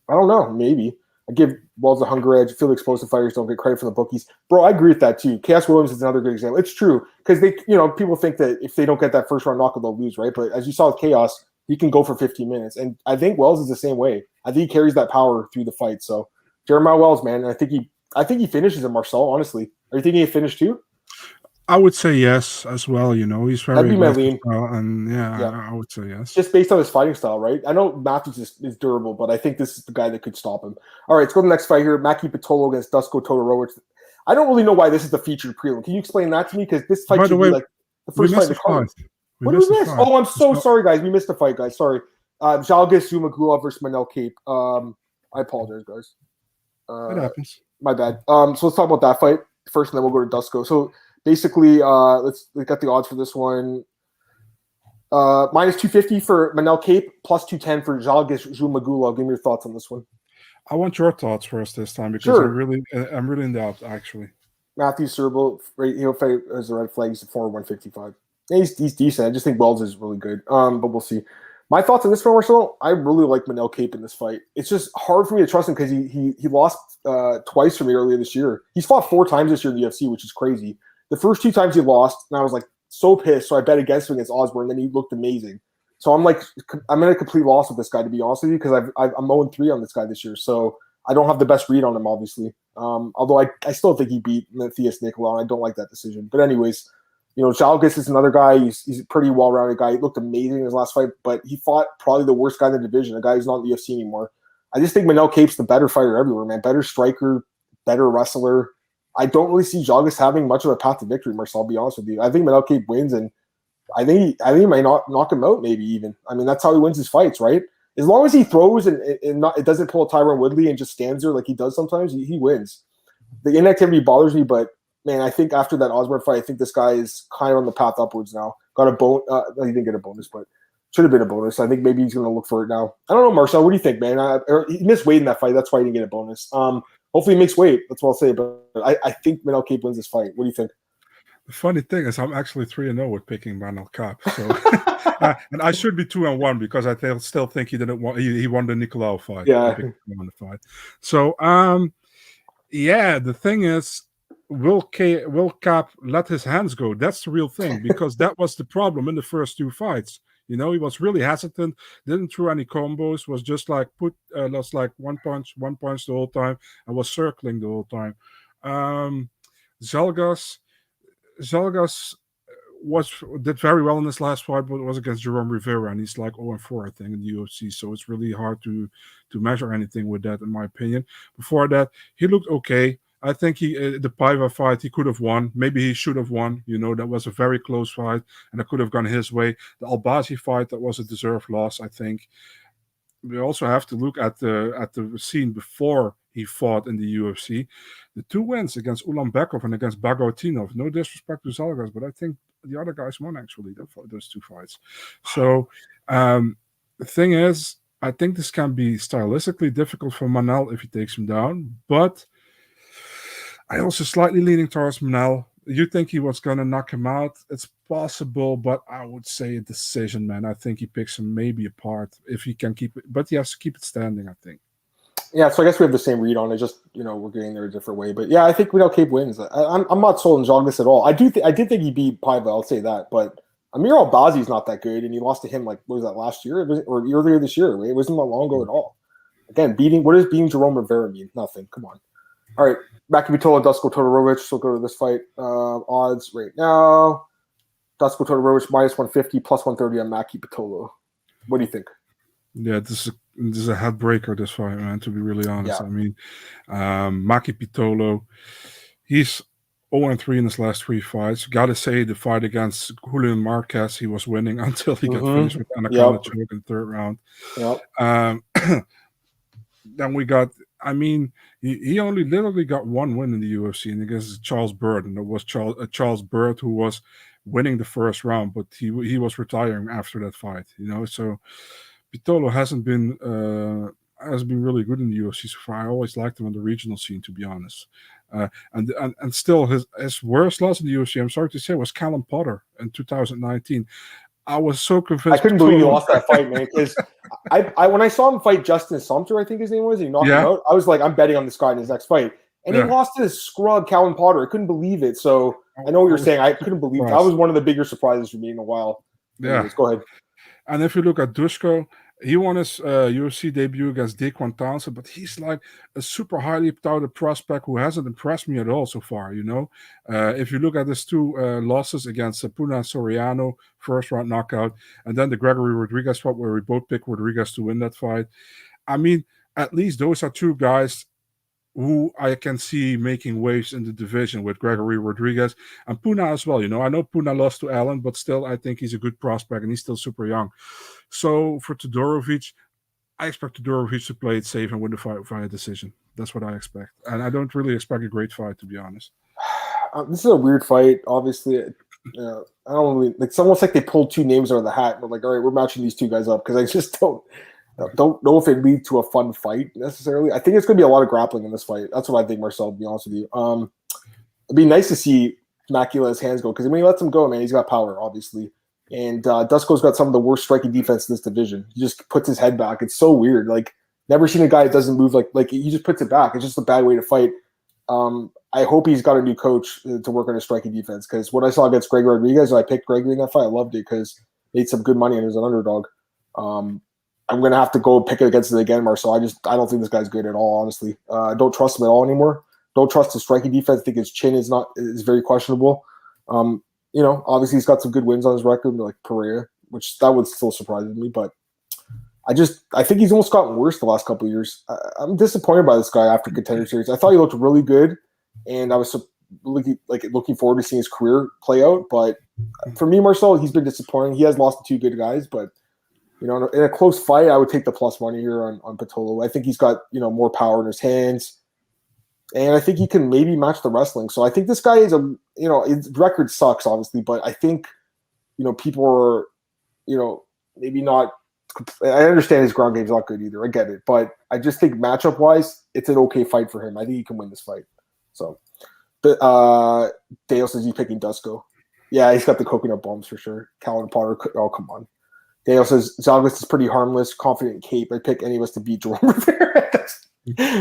A: I don't know. Maybe. I give Wells a hunger edge. I feel explosive fighters don't get credit from the bookies. Bro, I agree with that too. Chaos Williams is another good example. It's true because people think that if they don't get that first round knockout, they'll lose, right? But as you saw with Chaos, he can go for 15 minutes. And I think Wells is the same way. I think he carries that power through the fight. So Jeremiah Wells, man, I think he finishes in Marcel, honestly. Are you thinking he finished too?
B: I would say yes as well. You know, he's very.
A: That'd be my lean.
B: And I would say yes.
A: Just based on his fighting style, right? I know Matthews is durable, but I think this is the guy that could stop him. All right, let's go to the next fight here. Mackie Pitolo against Dusko Todorovic. I don't really know why this is the featured prelim. Can you explain that to me? Because this fight should be like the first fight in the card. What did we miss? Oh, I'm so sorry, guys. We missed the fight, guys. Sorry. Zhalgas Zumagulov versus Manel Cape. I apologize, guys.
B: It happens.
A: My bad. So let's talk about that fight first, and then we'll go to Dusko. So basically, we got the odds for this one. Minus 250 for Manel Cape, plus 210 for Zhalgas Zumagulov. Give me your thoughts on this one.
B: I want your thoughts first this time because I'm really in doubt, actually.
A: Matthew Serbo, he'll fight as a red flag. He's a former 155. He's decent. I just think Wells is really good. But we'll see. My thoughts on this one, Marcel, I really like Manel Kape in this fight. It's just hard for me to trust him because he lost twice for me earlier this year. He's fought 4 times this year in the UFC, which is crazy. The first 2 times he lost, and I was like so pissed, so I bet against him against Osborne, and then he looked amazing. So I'm in a complete loss with this guy, to be honest with you, because I'm 0-3 on this guy this year. So I don't have the best read on him, obviously. Although I still think he beat Matthias Nicolau, and I don't like that decision. But anyways, Scoggins is another guy. He's a pretty well-rounded guy. He looked amazing in his last fight, but he fought probably the worst guy in the division, a guy who's not in the UFC anymore. I just think Manel Kape's the better fighter everywhere, man. Better striker, better wrestler. I don't really see Scoggins having much of a path to victory, Marcel, I'll be honest with you. I think Manel Kape wins, and I think he might not knock him out, maybe even. I mean, that's how he wins his fights, right? As long as he throws and it doesn't pull a Tyron Woodley and just stands there like he does sometimes, he wins. The inactivity bothers me, but man, I think after that Osborne fight, I think this guy is kind of on the path upwards now. Got a bone. He didn't get a bonus, but should have been a bonus. I think maybe he's going to look for it now. I don't know, Marcel. What do you think, man? He missed weight in that fight. That's why he didn't get a bonus. Hopefully he makes weight. That's what I'll say. But I think Manel Kape wins this fight. What do you think?
B: The funny thing is, I'm actually 3-0 with picking Manel Kape. So, and I should be 2-1 because I still think he didn't want. He won the Nicolau fight.
A: Yeah,
B: won the fight. So, yeah, the thing is, will Kape let his hands go? That's the real thing, because that was the problem in the first 2 fights. He was really hesitant, didn't throw any combos, was just like lost like one punch the whole time, and was circling the whole time. Zhalgas did very well in this last fight, but it was against Jerome Rivera, and he's like 0-4, I think, in the UFC. So it's really hard to measure anything with that, in my opinion. Before that, he looked okay. I think the Paiva fight, he could have won. Maybe he should have won. That was a very close fight, and it could have gone his way. The Albazi fight, that was a deserved loss, I think. We also have to look at the scene before he fought in the UFC. The 2 wins against Ulanbekov and against Bagotinov. No disrespect to Zhalgas, but I think the other guys won, actually, those 2 fights. So the thing is, I think this can be stylistically difficult for Manel if he takes him down, but I also slightly leaning towards Manel. You think he was going to knock him out? It's possible, but I would say a decision, man. I think he picks him maybe apart if he can keep it, but he has to keep it standing, I think.
A: Yeah, so I guess we have the same read on it. Just we're getting there a different way. But yeah, I think Manel Kape wins. I'm not sold on Scoggins at all. I did think he beat Paiva. I'll say that. But Amir Albazi is not that good, and he lost to him what was that, last year or earlier this year? It wasn't that long ago at all. Again, what does beating Jerome Rivera mean? Nothing. Come on. All right, Mackie, Pitolo, Dusko, Todorovic. So we'll go to this fight odds right now. Dusko, Todorovic minus 150, plus 130 on Mackie, Pitolo. What do you think?
B: Yeah, this is a headbreaker, this fight, man, to be really honest.
A: Yeah.
B: I mean, Mackie Pitolo, he's 0-3 in his last 3 fights. Gotta say, the fight against Julian Marquez, he was winning until he got finished with Anaconda choke in the 3rd round.
A: Yep.
B: Then we got, I mean, he only literally got 1 win in the UFC, and against Charles Byrd, and it was Charles Byrd who was winning the 1st round, but he was retiring after that fight, so Pitolo hasn't been really good in the UFC so far. I always liked him on the regional scene, to be honest. And still, his worst loss in the UFC, I'm sorry to say, was Callum Potter in 2019. I was so convinced.
A: I couldn't believe he lost that fight, man, because when I saw him fight Justin Sumter, I think his name was, he knocked him out. I was like, I'm betting on this guy in his next fight. And he lost to his scrub, Callum Potter. I couldn't believe it. So I know what you're saying. I couldn't believe it. That was one of the bigger surprises for me in a while. Anyways, go ahead.
B: And if you look at Dusko, he won his UFC debut against Daquan Townsend, but he's like a super highly touted prospect who hasn't impressed me at all so far, If you look at his 2 losses against Puna Soriano, 1st round knockout, and then the Gregory Rodriguez fight where we both picked Rodriguez to win that fight. I mean, at least those are 2 guys who I can see making waves in the division with Gregory Rodriguez and Puna as well. I know Puna lost to Allen, but still I think he's a good prospect and he's still super young. So for Todorovic, I expect Todorovic to play it safe and win the fight via decision. That's what I expect. And I don't really expect a great fight, to be honest.
A: This is a weird fight, obviously. I don't really, it's almost like they pulled 2 names out of the hat. But like, all right, we're matching these 2 guys up because I just don't know if it leads to a fun fight necessarily. I think it's going to be a lot of grappling in this fight. That's what I think, Marcel, to be honest with you. It'd be nice to see Mackie let his hands go because when he lets him go, man, he's got power, obviously. And Dusko's got some of the worst striking defense in this division. He just puts his head back. It's so weird. Like, never seen a guy that doesn't move like he just puts it back. It's just a bad way to fight. I hope he's got a new coach to work on his striking defense, because what I saw against Greg Rodriguez, and I picked Gregory in that fight, I loved it because he made some good money and he was an underdog. I'm going to have to go pick it against it again, Marcel. I don't think this guy's good at all, honestly. I don't trust him at all anymore. Don't trust his striking defense. I think his chin is very questionable. Obviously he's got some good wins on his record, like Pereira, which that would still surprise me, but I think he's almost gotten worse the last couple of years. I'm disappointed by this guy after Contender Series. I thought he looked really good, and I was looking forward to seeing his career play out. But for me, Marcel, he's been disappointing. He has lost to two good guys, but in a close fight, I would take the plus money here on Pitolo. I think he's got more power in his hands, and I think he can maybe match the wrestling. So I think this guy is his record sucks, obviously, but I think people are maybe not. I understand his ground game's not good either. I get it. But I just think matchup-wise, it's an okay fight for him. I think he can win this fight. So, Dale says he's picking Dusko. Yeah, he's got the coconut bombs for sure. Calvin Potter. Oh, come on. Dale says Zalgis is pretty harmless, confident cape. I'd pick any of us to beat Jerome Rivera.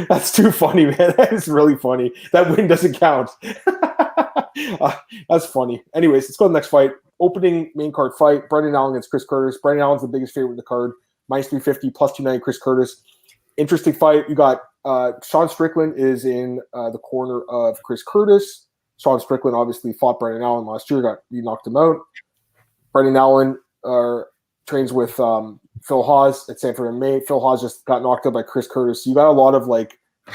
A: That's too funny, man. That is really funny. That win doesn't count. That's funny. Anyways, let's go to the next fight. Opening main card fight, Brendan Allen against Chris Curtis. Brendan Allen's the biggest favorite in the card. Minus 350, plus 290, Chris Curtis. Interesting fight. You got Sean Strickland is in the corner of Chris Curtis. Sean Strickland obviously fought Brendan Allen last year. He knocked him out. Brendan Allen trains with Phil Hawes at Sanford MMA. Phil Hawes just got knocked out by Chris Curtis. So you got a lot of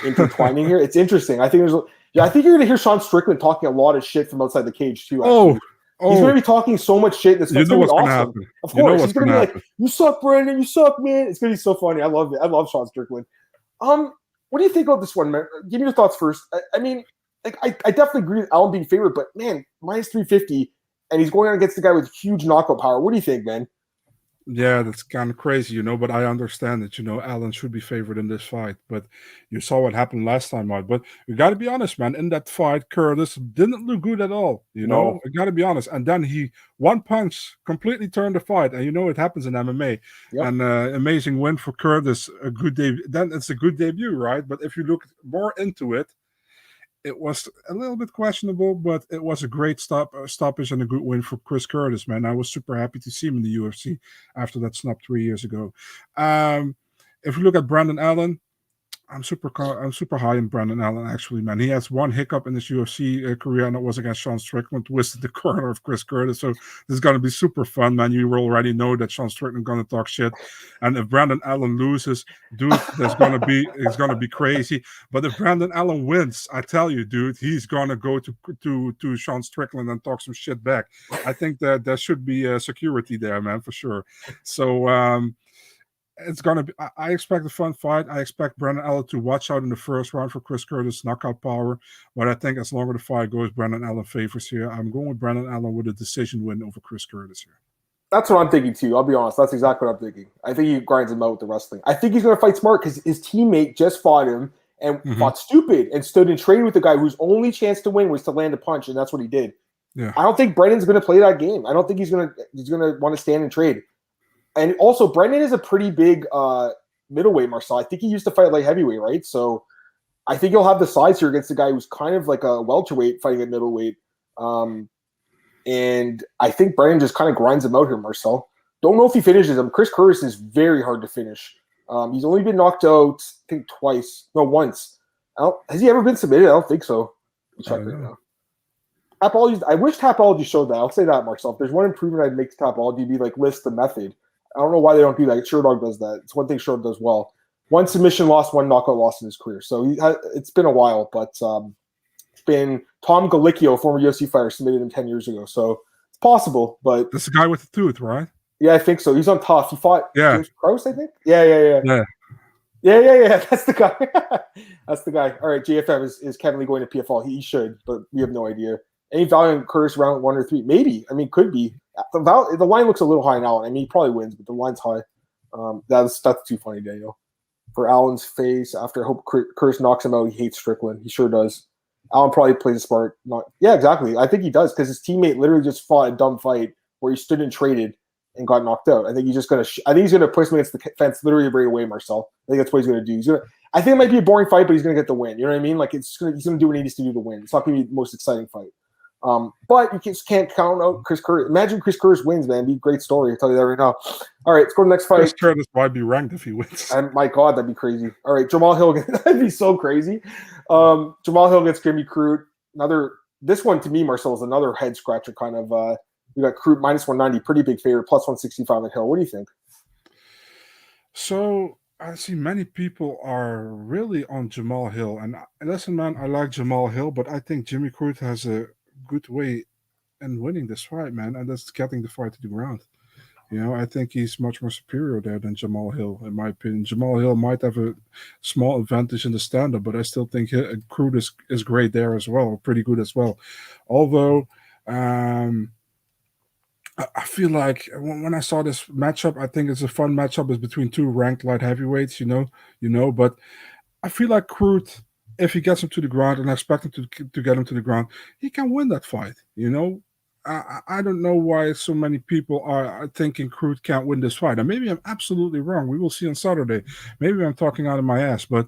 A: intertwining here. It's interesting. I think you're going to hear Sean Strickland talking a lot of shit from outside the cage too. Actually. He's going to be talking so much shit. This is going to be awesome. Of course. He's going to be like, you suck, Brandon. You suck, man. It's going to be so funny. I love it. I love Sean Strickland. What do you think about this one, man? Give me your thoughts first. I definitely agree with Allen being favored, but, man, minus 350, and he's going on against the guy with huge knockout power. What do you think, man?
B: Yeah, that's kind of crazy, but I understand that, Allen should be favored in this fight, but you saw what happened last time out. But you got to be honest, man, in that fight, Curtis didn't look good at all,
A: No.
B: I got to be honest. And then he, one punch, completely turned the fight, and it happens in MMA.
A: Yep.
B: And amazing win for Curtis, a good debut. Then it's a good debut, right? But if you look more into it, it was a little bit questionable, but it was a great stoppage and a good win for Chris Curtis, man. I was super happy to see him in the UFC after that snub 3 years ago. If you look at Brendan Allen, I'm super high in Brendan Allen, actually, man. He has one hiccup in his UFC career, and it was against Sean Strickland, twisted the corner of Chris Curtis. So this is going to be super fun, man. You already know that Sean Strickland going to talk shit. And if Brendan Allen loses, dude, it's going to be crazy. But if Brendan Allen wins, I tell you, dude, he's going to go to Sean Strickland and talk some shit back. I think that there should be security there, man, for sure. So, it's going to be, I expect a fun fight. I expect Brendan Allen to watch out in the first round for Chris Curtis' knockout power. But I think as longer the fight goes, Brendan Allen favors here. I'm going with Brendan Allen with a decision win over Chris Curtis here.
A: That's what I'm thinking too. I'll be honest. That's exactly what I'm thinking. I think he grinds him out with the wrestling. I think he's going to fight smart because his teammate just fought him and fought stupid and stood and traded with the guy whose only chance to win was to land a punch, and that's what he did.
B: Yeah.
A: I don't think Brendan's going to play that game. I don't think he's going to want to stand and trade. And also, Brendan is a pretty big middleweight, Marcel. I think he used to fight like heavyweight, right? So I think he'll have the size here against a guy who's kind of like a welterweight fighting at middleweight. And I think Brendan just kind of grinds him out here, Marcel. Don't know if he finishes him. Chris Curtis is very hard to finish. He's only been knocked out, I think, twice. No, once. Has he ever been submitted? I don't think so. Check right now. Tapology. I wish Tapology showed that. I'll say that, Marcel. If there's one improvement I'd make to Tapology, be like list the method. I don't know why they don't do that. Sherdog does that. It's one thing Sherdog does well. One submission loss, one knockout loss in his career. So it's been a while, but it's been Tom Galicchio, former UFC fighter, submitted him 10 years ago. So it's possible, but
B: that's the guy with the tooth, right?
A: Yeah, I think so. He's on Tough. He fought James Krause, I think. Yeah. That's the guy. That's the guy. All right, JFM is Kevin Lee going to PFL? He should, but we have no idea. Any value in Curtis round 1 or 3? Maybe. I mean, could be. The line looks a little high in Allen. I mean, he probably wins, but the line's high. That's too funny, Daniel. For Allen's face, after I hope Curtis knocks him out, he hates Strickland. He sure does. Allen probably plays a smart. Yeah, exactly. I think he does because his teammate literally just fought a dumb fight where he stood and traded and got knocked out. I think he's just going to. I think he's going to push him against the fence literally right away, Marcel. I think that's what he's going to do. I think it might be a boring fight, but he's going to get the win. You know what I mean? Like he's going to do what he needs to do to win. It's not going to be the most exciting fight. But you just can't count out Chris Curtis. Imagine Chris Curtis wins, man. It'd be a great story. I'll tell you that right now. All right, let's go to the next fight.
B: Chris Curtis might be ranked if he wins.
A: And my God, that'd be crazy. All right, Jamal Hill. That'd be so crazy. Jamal Hill gets Jimmy Crute. This one to me, Marcel, is another head scratcher kind of. We got Crute minus 190, pretty big favorite, plus 165 at Hill. What do you think?
B: So I see many people are really on Jamal Hill. And listen, man, I like Jamal Hill, but I think Jimmy Crute has a good way in winning this fight, man, and that's getting the fight to the ground. I think he's much more superior there than Jamal Hill, in my opinion. Jamal Hill might have a small advantage in the stand-up, but I still think Crute is great there as well, pretty good as well. Although, I feel like when I saw this matchup, I think it's a fun matchup. It's between two ranked light heavyweights, but I feel like Crute, if he gets him to the ground, and I expect him to get him to the ground, he can win that fight, I don't know why so many people are thinking Crute can't win this fight. And maybe I'm absolutely wrong. We will see on Saturday. Maybe I'm talking out of my ass, but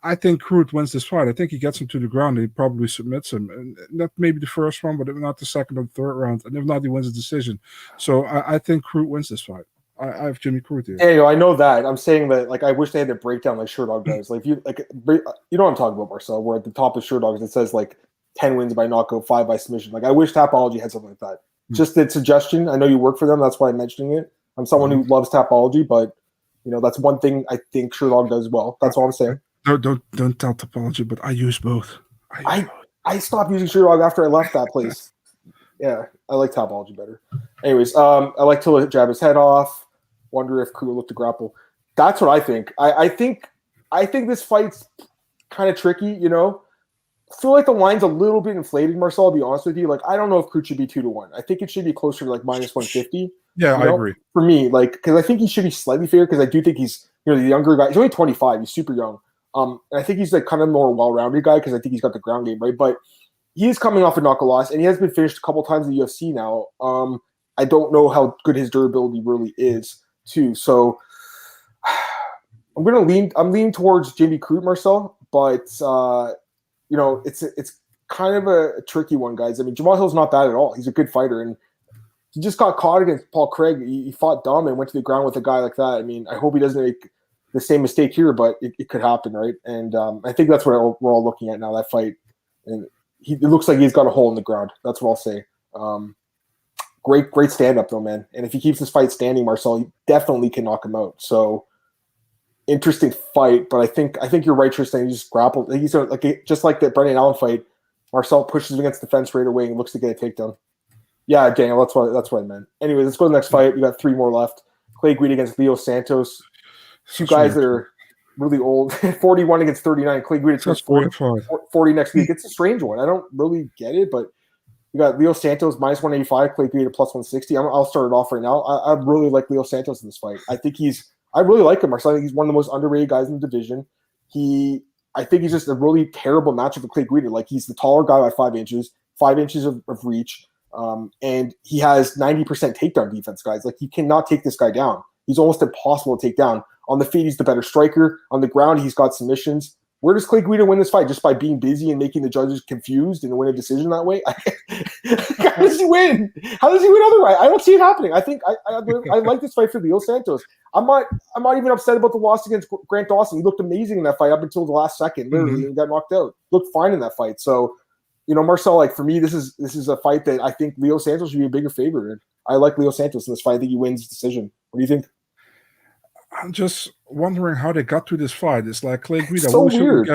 B: I think Crute wins this fight. I think he gets him to the ground and he probably submits him. And not maybe the first round, but if not the second or third round. And if not, he wins a decision. So I think Crute wins this fight. I have Jimmy Crute here.
A: Hey, I know that. I'm saying that, like, I wish they had the breakdown like Sherdog does. Like, you know what I'm talking about, Marcel, where at the top of Sherdog it says, like, 10 wins by knockout, 5 by submission. Like, I wish Tapology had something like that. Just a suggestion. I know you work for them. That's why I'm mentioning it. I'm someone who loves Tapology, but, that's one thing I think Sherdog does well. That's all I'm saying.
B: Don't tell Tapology, but I use both.
A: I stopped using Sherdog after I left that place. Yeah, I like Tapology better. Anyways, I like to jab his head off. Wonder if Crute will look to grapple. That's what I think. I think this fight's kind of tricky, I feel like the line's a little bit inflated, Marcel, I'll be honest with you. Like, I don't know if Crute should be 2-1. I think it should be closer to, like, minus 150.
B: Yeah, I agree.
A: For me, like, because I think he should be slightly favored because I do think he's, the younger guy. He's only 25. He's super young. And I think he's, like, kind of more well-rounded guy because I think he's got the ground game, right? But he is coming off a knockout loss, and he has been finished a couple times in the UFC now. I don't know how good his durability really is, too. So I'm leaning towards Jimmy Crute, Marcel, but it's kind of a tricky one, guys. I mean, Jamal Hill's not bad at all. He's a good fighter, and he just got caught against Paul Craig. He fought dumb and went to the ground with a guy like that. I mean, I hope he doesn't make the same mistake here, but it could happen, right? And I think that's what we're all looking at now, that fight. And it looks like he's got a hole in the ground. That's what I'll say. Great stand-up, though, man. And if he keeps this fight standing, Marcel, he definitely can knock him out. So interesting fight, but I think you're right, Tristan. He just grappled. He's just like the Brendan Allen fight. Marcel pushes him against the fence right away and looks to get a takedown. Yeah, Daniel, that's what I meant. Anyway, let's go to the next fight. We got 3 more left. Clay Guida against Leo Santos. Two guys that are really old. 41 against 39. Clay Guida turns 40 next week. It's a strange one. I don't really get it, but you got Leo Santos minus 185. Clay Guida plus 160. I'll start it off right now. I really like Leo Santos in this fight. I really like him, Marcel. I think he's one of the most underrated guys in the division. I think he's just a really terrible matchup for Clay Guida. Like, he's the taller guy by 5 inches, 5 inches of reach, and he has 90% takedown defense, guys. Like, you cannot take this guy down. He's almost impossible to take down. On the feet, he's the better striker. On the ground, he's got submissions. Where does Clay Guida win this fight? Just by being busy and making the judges confused and win a decision that way? How does he win? How does he win otherwise? I don't see it happening. I think I like this fight for Leo Santos. I'm not even upset about the loss against Grant Dawson. He looked amazing in that fight up until the last second, literally, and got knocked out. Looked fine in that fight. So, Marcel, like, for me, this is a fight that I think Leo Santos should be a bigger favorite in. I like Leo Santos in this fight. I think he wins decision. What do you think?
B: I'm just wondering how they got to this fight. It's like Clay Guida.
A: So weird.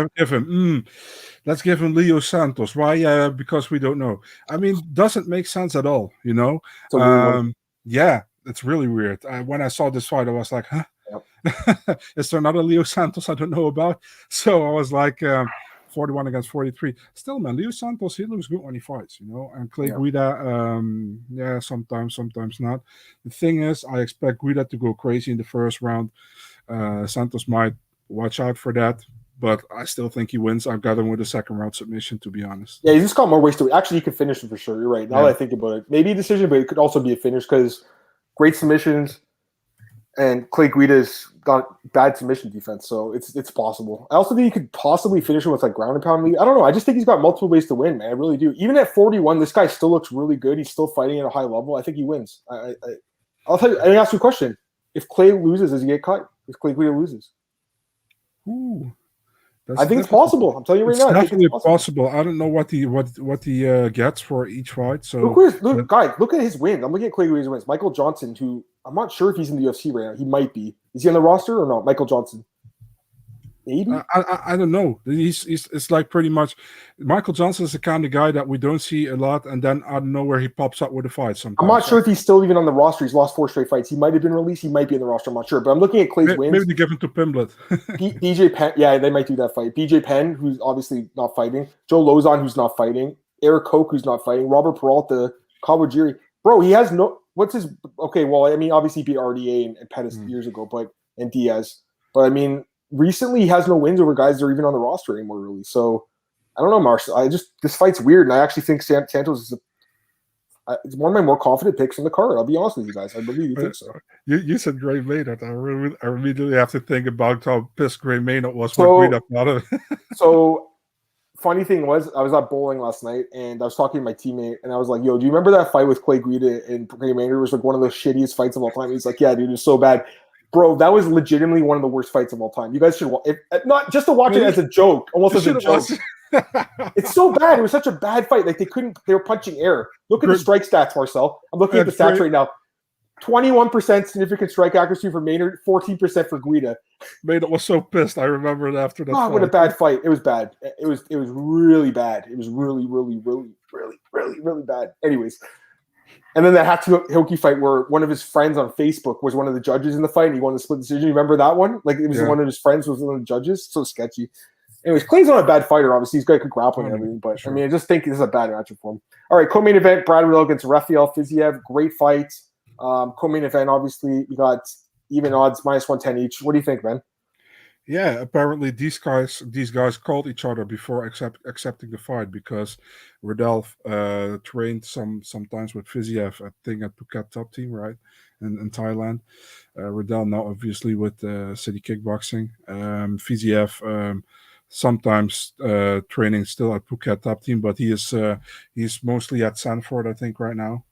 B: Let's give him Leo Santos. Why? Because we don't know. I mean, doesn't make sense at all. Yeah, it's really weird. When I saw this fight, I was like, huh? Yep. Is there another Leo Santos I don't know about? So I was like, 41 against 43. Still, man, Leo Santos, he looks good when he fights, And Clay Guida, sometimes not. The thing is, I expect Guida to go crazy in the first round. Santos might watch out for that. but I still think he wins. I've got him with a second round submission, to be honest.
A: Yeah, he's just got more ways to. Actually, he could finish him for sure. You're right. Now that I think about it, maybe a decision, but it could also be a finish because great submissions, and Clay Guida's got bad submission defense, so it's possible. I also think he could possibly finish him with like ground and pound. I don't know. I just think he's got multiple ways to win, man. I really do. Even at 41, this guy still looks really good. He's still fighting at a high level. I think he wins. I'll tell you. I ask you a question: if Clay loses, does he get cut? If Clay Guida loses?
B: Ooh.
A: I think it's possible. I'm telling you right now.
B: It's definitely possible. I don't know what he gets for each fight. So
A: guys, look at his wins. I'm looking at Clay Guida's wins. Michael Johnson, who I'm not sure if he's in the UFC right now. He might be. Is he on the roster or not? Michael Johnson. Maybe.
B: I don't know. It's like pretty much Michael Johnson is the kind of guy that we don't see a lot, and then I don't know where he pops up with a fight. Sometimes
A: I'm not sure if he's still even on the roster. He's lost 4 straight fights. He might have been released. He might be in the roster. I'm not sure. But I'm looking at Clay's wins.
B: Maybe they give him to Pimblet.
A: BJ Penn. Yeah, they might do that fight. BJ Penn, who's obviously not fighting. Joe Lozon, who's not fighting. Eric Koch, who's not fighting. Robert Peralta. Kawajiri. Bro, he has no. What's his? Okay, well, I mean, obviously he beat RDA and Pettis years ago, and Diaz. But I mean, recently he has no wins over guys that are even on the roster anymore, really. So I don't know, Marcel. This fight's weird, and I actually think Santos is it's one of my more confident picks in the card. I'll be honest with you guys. I really think so.
B: You said Gray Maynard. I immediately have to think about how pissed Gray Maynard was when Guida fought him.
A: So funny thing was, I was at bowling last night, and I was talking to my teammate, and I was like, "Yo, do you remember that fight with Clay Guida and Gray Maynard? It was like one of the shittiest fights of all time." He's like, "Yeah, dude, it was so bad." Bro, that was legitimately one of the worst fights of all time. You guys should not just to watch it as a joke, almost as a joke. It's so bad. It was such a bad fight. Like they were punching air. Look at the strike stats, Marcel. I'm looking at the stats right now. 21% significant strike accuracy for Maynard, 14% for Guida.
B: Maynard was so pissed. I remember it after that.
A: What a bad fight. It was bad. It was really bad. It was really, really, really, really, really, really bad. Anyways. And then that Hatsuhoki fight where one of his friends on Facebook was one of the judges in the fight and he won the split decision. You remember that one? Like it was one of his friends was one of the judges. So sketchy. Anyways, Clay's not a bad fighter, obviously. He's got good grappling and everything, but I mean, I just think this is a bad matchup for him. All right, co-main event, Brad Riddell against Rafael Fiziev. Great fight. Co-main event, obviously, you got even odds, -110 each. What do you think, man?
B: Yeah, apparently these guys called each other before accepting the fight because Riddell trained sometimes with Fiziev, I think at Phuket Top Team, right, in Thailand. Riddell now obviously with City Kickboxing. Fiziev sometimes training still at Phuket Top Team, but he's mostly at Sanford, I think, right now.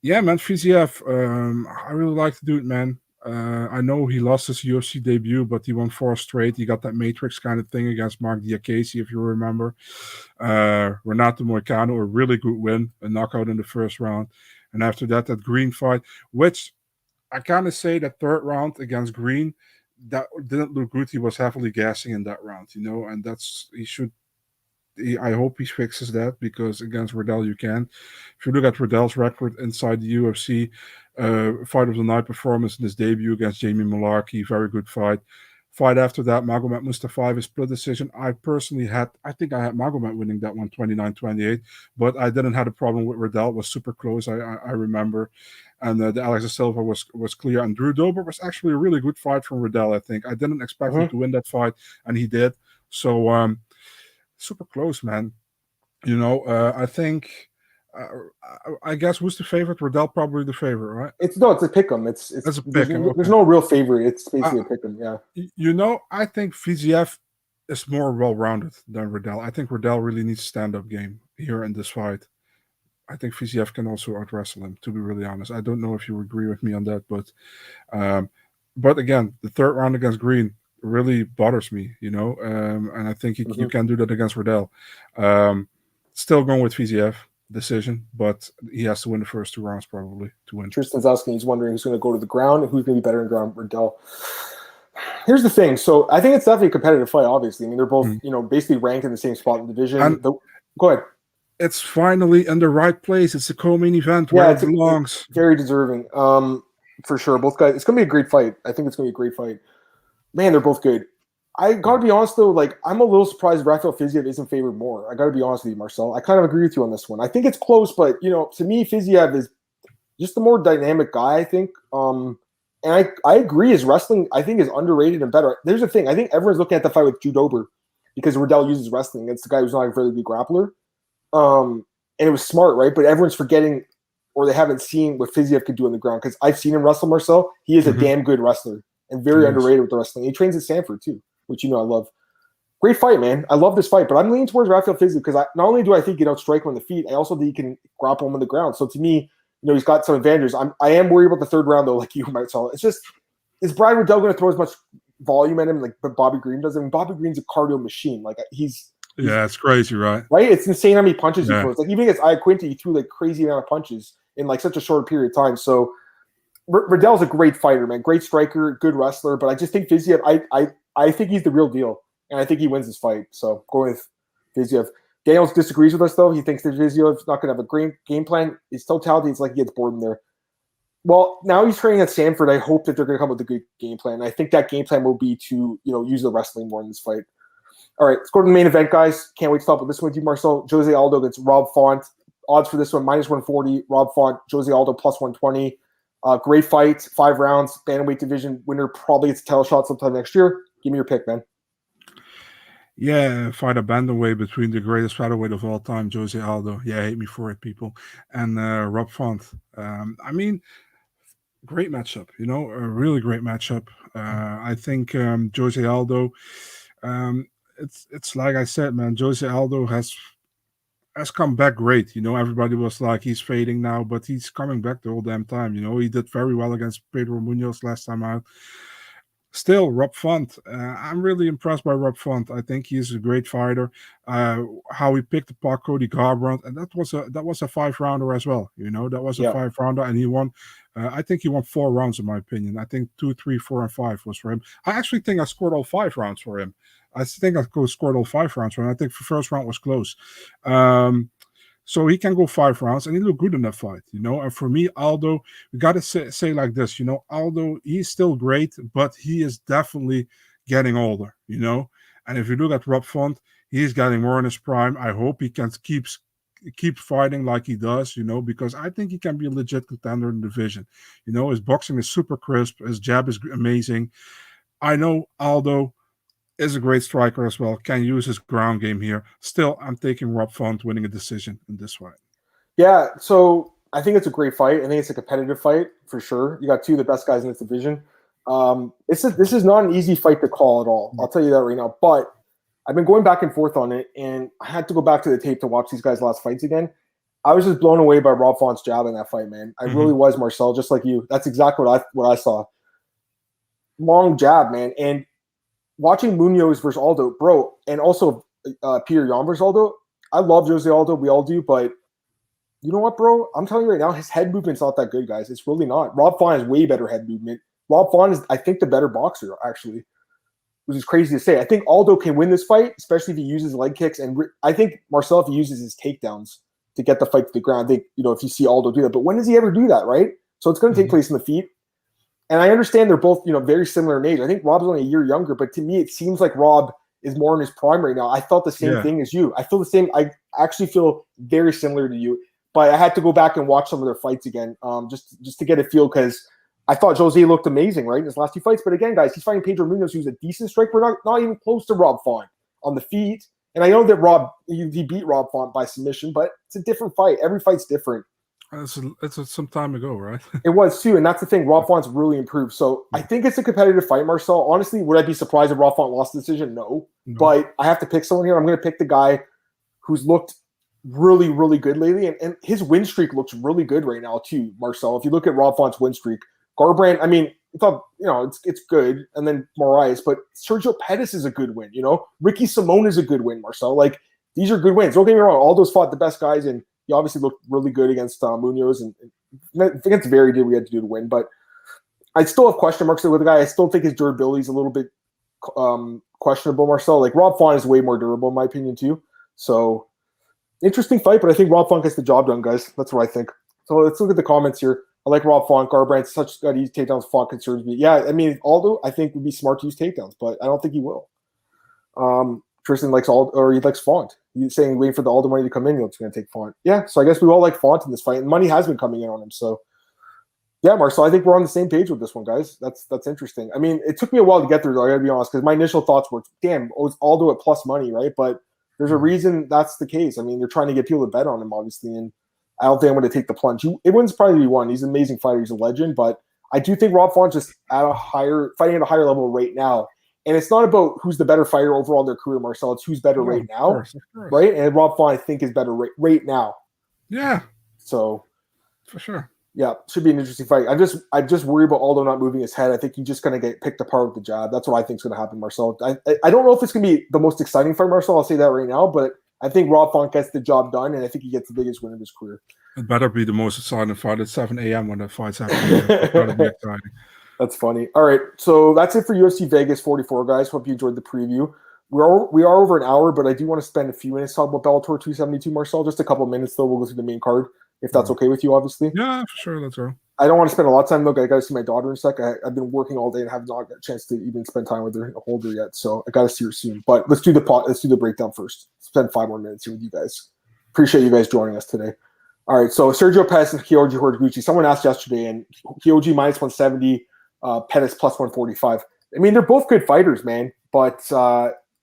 B: Yeah, man, Fiziev, I really like to do it, man. I know he lost his UFC debut, but he won 4 straight. He got that Matrix kind of thing against Mark Diakese, if you remember. Renato Moicano, a really good win, a knockout in the first round. And after that Green fight, which I kind of say that third round against Green, that didn't look good. He was heavily gassing in that round, and I hope he fixes that because against Riddell you can. If you look at Riddell's record inside the UFC, fight of the night performance in his debut against Jamie Malarkey, very good fight. Fight after that, Magomed Mustafayev, split decision. I think I had Magomed winning that one 29-28, but I didn't have a problem with Riddell. It was super close, I remember. And the Alex Silva was clear. And Drew Dober was actually a really good fight from Riddell, I think. I didn't expect him to win that fight, and he did. So, super close, man. I think... I guess who's the favorite? Riddell probably the favorite, right?
A: It's a pick 'em. It's a pick 'em. There's no real favorite. It's basically a pick 'em. Yeah.
B: I think Fiziev is more well-rounded than Riddell. I think Riddell really needs stand-up game here in this fight. I think Fiziev can also out-wrestle him. To be really honest, I don't know if you agree with me on that, but again, the third round against Green really bothers me. And I think you can do that against Riddell. Still going with Fiziev. Decision, but he has to win the first 2 rounds probably to win.
A: Tristan's asking, he's wondering who's going to go to the ground and who's going to be better in ground. Riddell. Here's the thing. So I think it's definitely a competitive fight, obviously. I mean, they're both, basically ranked in the same spot in the division. Go ahead.
B: It's finally in the right place. It's a co-main event where it belongs.
A: Very deserving. For sure. Both guys. It's going to be a great fight. I think it's going to be a great fight. Man, they're both good. I gotta be honest though, I'm a little surprised Rafael Fiziev isn't favored more. I gotta be honest with you, Marcel. I kind of agree with you on this one. I think it's close, but to me, Fiziev is just the more dynamic guy, I think. And I agree. His wrestling, I think, is underrated and better. There's the thing. I think everyone's looking at the fight with Jude Ober because Riddell uses wrestling against the guy who's not a very good grappler. And it was smart, right? But everyone's forgetting, or they haven't seen what Fiziev could do on the ground. Because I've seen him wrestle, Marcel. He is a damn good wrestler and very underrated with the wrestling. He trains at Stanford too, which I love. Great fight, man. I love this fight, but I'm leaning towards Rafael Fiziev because not only do I think he can outstrike him on the feet, I also think he can grapple him on the ground. So to me, he's got some advantages. I am worried about the third round, though, like you might saw. It's just, is Brad Riddell going to throw as much volume at him like Bobby Green does? I mean, Bobby Green's a cardio machine. Like, he's
B: it's crazy, right?
A: Right? It's insane how many punches he throws. Like, even against Iaquinta, he threw like crazy amount of punches in like such a short period of time. So Riddell's a great fighter, man. Great striker, good wrestler. But I just think Fiziev, I think he's the real deal. And I think he wins this fight. So going with Fiziev. Daniels disagrees with us, though. He thinks that Fiziev's not going to have a great game plan. He's so talented. It's like he gets bored in there. Well, now he's training at Stanford. I hope that they're going to come up with a good game plan. I think that game plan will be to, use the wrestling more in this fight. All right, let's go to the main event, guys. Can't wait to talk about this one with you, Marcel. Jose Aldo against Rob Font. Odds for this one, -140. Rob Font, Jose Aldo, +120. Great fight, 5 rounds. Bantamweight division winner probably gets a title shot sometime next year. Give me your pick, man.
B: Yeah, fight a bantamweight between the greatest featherweight of all time, Jose Aldo. Yeah, hate me for it, people. And Rob Font. Great matchup, a really great matchup. I think Jose Aldo, it's like I said, man, Jose Aldo has come back great. Everybody was like, he's fading now, but he's coming back the whole damn time. He did very well against Pedro Munoz last time out. Still, Rob Font. I'm really impressed by Rob Font. I think he's a great fighter. How he picked apart Cody Garbrandt, and that was a 5-rounder as well. That was a 5-rounder, and he won. I think he won 4 rounds, in my opinion. I think 2, 3, 4, and 5 was for him. I actually think I scored all 5 rounds for him. I think I scored all 5 rounds for him. I think the first round was close. So he can go 5 rounds, and he looked good in that fight, And for me, Aldo, we got to say like this, Aldo, he's still great, but he is definitely getting older, And if you look at Rob Font, he's getting more in his prime. I hope he can keep fighting like he does, because I think he can be a legit contender in the division. His boxing is super crisp. His jab is amazing. I know Aldo is a great striker as well, can use his ground game here. Still, I'm taking Rob Font winning a decision in this fight.
A: Yeah, so I think it's a great fight. I think it's a competitive fight for sure. You got 2 of the best guys in this division. This is not an easy fight to call at all. I'll tell you that right now. But I've been going back and forth on it, and I had to go back to the tape to watch these guys' last fights again. I was just blown away by Rob Font's jab in that fight, man. I really was, Marcel, just like you. That's exactly what I saw. Long jab, man. And watching Munoz versus Aldo, bro, and also Peter Yan versus Aldo, I love Jose Aldo. We all do, but you know what, bro? I'm telling you right now, his head movement's not that good, guys. It's really not. Rob Font has way better head movement. Rob Font is, I think, the better boxer, actually, which is crazy to say. I think Aldo can win this fight, especially if he uses leg kicks. And I think Marcel, if he uses his takedowns to get the fight to the ground, I think, if you see Aldo do that. But when does he ever do that, right? So it's going to take place in the feet. And I understand they're both, very similar in age. I think Rob's only a year younger, but to me, it seems like Rob is more in his prime right now. I felt the same thing as you. I feel the same. I actually feel very similar to you. But I had to go back and watch some of their fights again, just to get a feel, because I thought Jose looked amazing, right, in his last 2 fights. But again, guys, he's fighting Pedro Munoz, who's a decent striker, not even close to Rob Font on the feet. And I know that Rob, he beat Rob Font by submission, but it's a different fight. Every fight's different.
B: It's some time ago, right?
A: It was too, and that's the thing. Rob Font's really improved. So I think it's a competitive fight, Marcel. Honestly, would I be surprised if Rob Font lost the decision? No. But I have to pick someone here. I'm going to pick the guy who's looked really, really good lately, and his win streak looks really good right now too, Marcel. If you look at Rob Font's win streak, Garbrandt, I mean, it's good, and then Moraes, but Sergio Pettis is a good win. Ricky Simone is a good win, Marcel. Like, these are good wins. Don't get me wrong. Aldo's fought the best guys, and he obviously looked really good against Munoz, and against Very did we had to do to win. But I still have question marks with the guy. I still think his durability is a little bit questionable, Marcel. Like, Rob Font is way more durable in my opinion too. So interesting fight, but I think Rob Font gets the job done, guys. That's what I think. So let's look at the comments here. I like Rob Font. Garbrandt, such that he takedowns. Font concerns me. Yeah, I mean, Aldo, I think would be smart to use takedowns, but I don't think he will. Tristan likes Aldo, or he likes Font. He's saying waiting for the Aldo money to come in. He's going to take Font. Yeah, so I guess we all like Font in this fight, and money has been coming in on him. So Yeah, Marcel, I think we're on the same page with this one, guys. That's interesting. I mean, it took me a while to get there, though, I gotta be honest, because my initial thoughts were, damn, it's Aldo at plus money, right? But there's a reason that's the case. I mean, they're trying to get people to bet on him, obviously, and I don't think I'm going to take the plunge. It wouldn't probably be one. He's an amazing fighter. He's a legend, but I do think Rob Font's just fighting at a higher level right now. And it's not about who's the better fighter overall in their career, Marcel. It's who's better right now, of course. Right? And Rob Font, I think, is better right now.
B: Yeah.
A: So,
B: for sure.
A: Yeah, should be an interesting fight. I just worry about Aldo not moving his head. I think he's just going to get picked apart with the jab. That's what I think is going to happen, Marcel. I don't know if it's going to be the most exciting fight, Marcel. I'll say that right now, but I think Rob Font gets the job done, and I think he gets the biggest win of his career.
B: It better be the most exciting fight at 7 a.m. when the fight's happening. It's got to be exciting.
A: That's funny. All right, so that's it for UFC Vegas 44, guys. Hope you enjoyed the preview. We are over an hour, but I do want to spend a few minutes talking about Bellator 272, Marcel. Just a couple of minutes, though. We'll go through the main card, if that's okay with you, obviously.
B: Yeah, for sure. Let's go.
A: I don't want to spend a lot of time, though. I got to see my daughter in a sec. I've been working all day and have not got a chance to even spend time with her, hold her yet. So I got to see her soon. But let's do the breakdown first. Spend 5 more minutes here with you guys. Appreciate you guys joining us today. All right, so Sergio Pettis and Kyoji Horiguchi. Someone asked yesterday, and Kyoji minus 170, Pettis plus 145. I mean, they're both good fighters, man. But,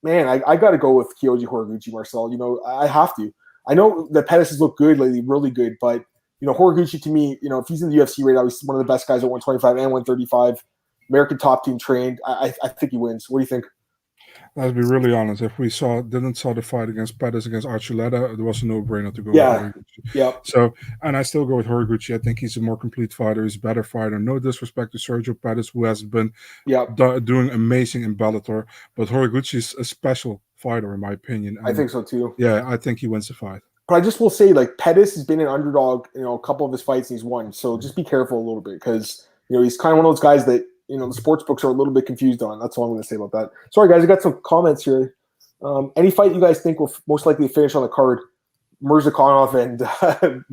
A: man, I got to go with Kyoji Horiguchi, Marcel. You know, I have to. I know that Pettis has looked good lately, really good, but you know, Horiguchi, to me, you know, if he's in the UFC right now, he's one of the best guys at 125 and 135. American top team trained. I think he wins. What do you think?
B: Let's be really honest. If we didn't saw the fight against Pettis against Archuleta, it was a no-brainer to go with Horiguchi.
A: Yeah.
B: So, and I still go with Horiguchi. I think he's a more complete fighter. He's a better fighter. No disrespect to Sergio Pettis, who has been doing amazing in Bellator, but Horiguchi is a special fighter, in my opinion. And
A: I think so too.
B: Yeah, I think he wins the fight.
A: But I just will say, like, Pettis has been an underdog, you know, a couple of his fights and he's won. So just be careful a little bit because, you know, he's kind of one of those guys that, you know, the sports books are a little bit confused on. That's all I'm going to say about that. Sorry, guys, I got some comments here. Any fight you guys think will most likely finish on the card? Mirzakhanov and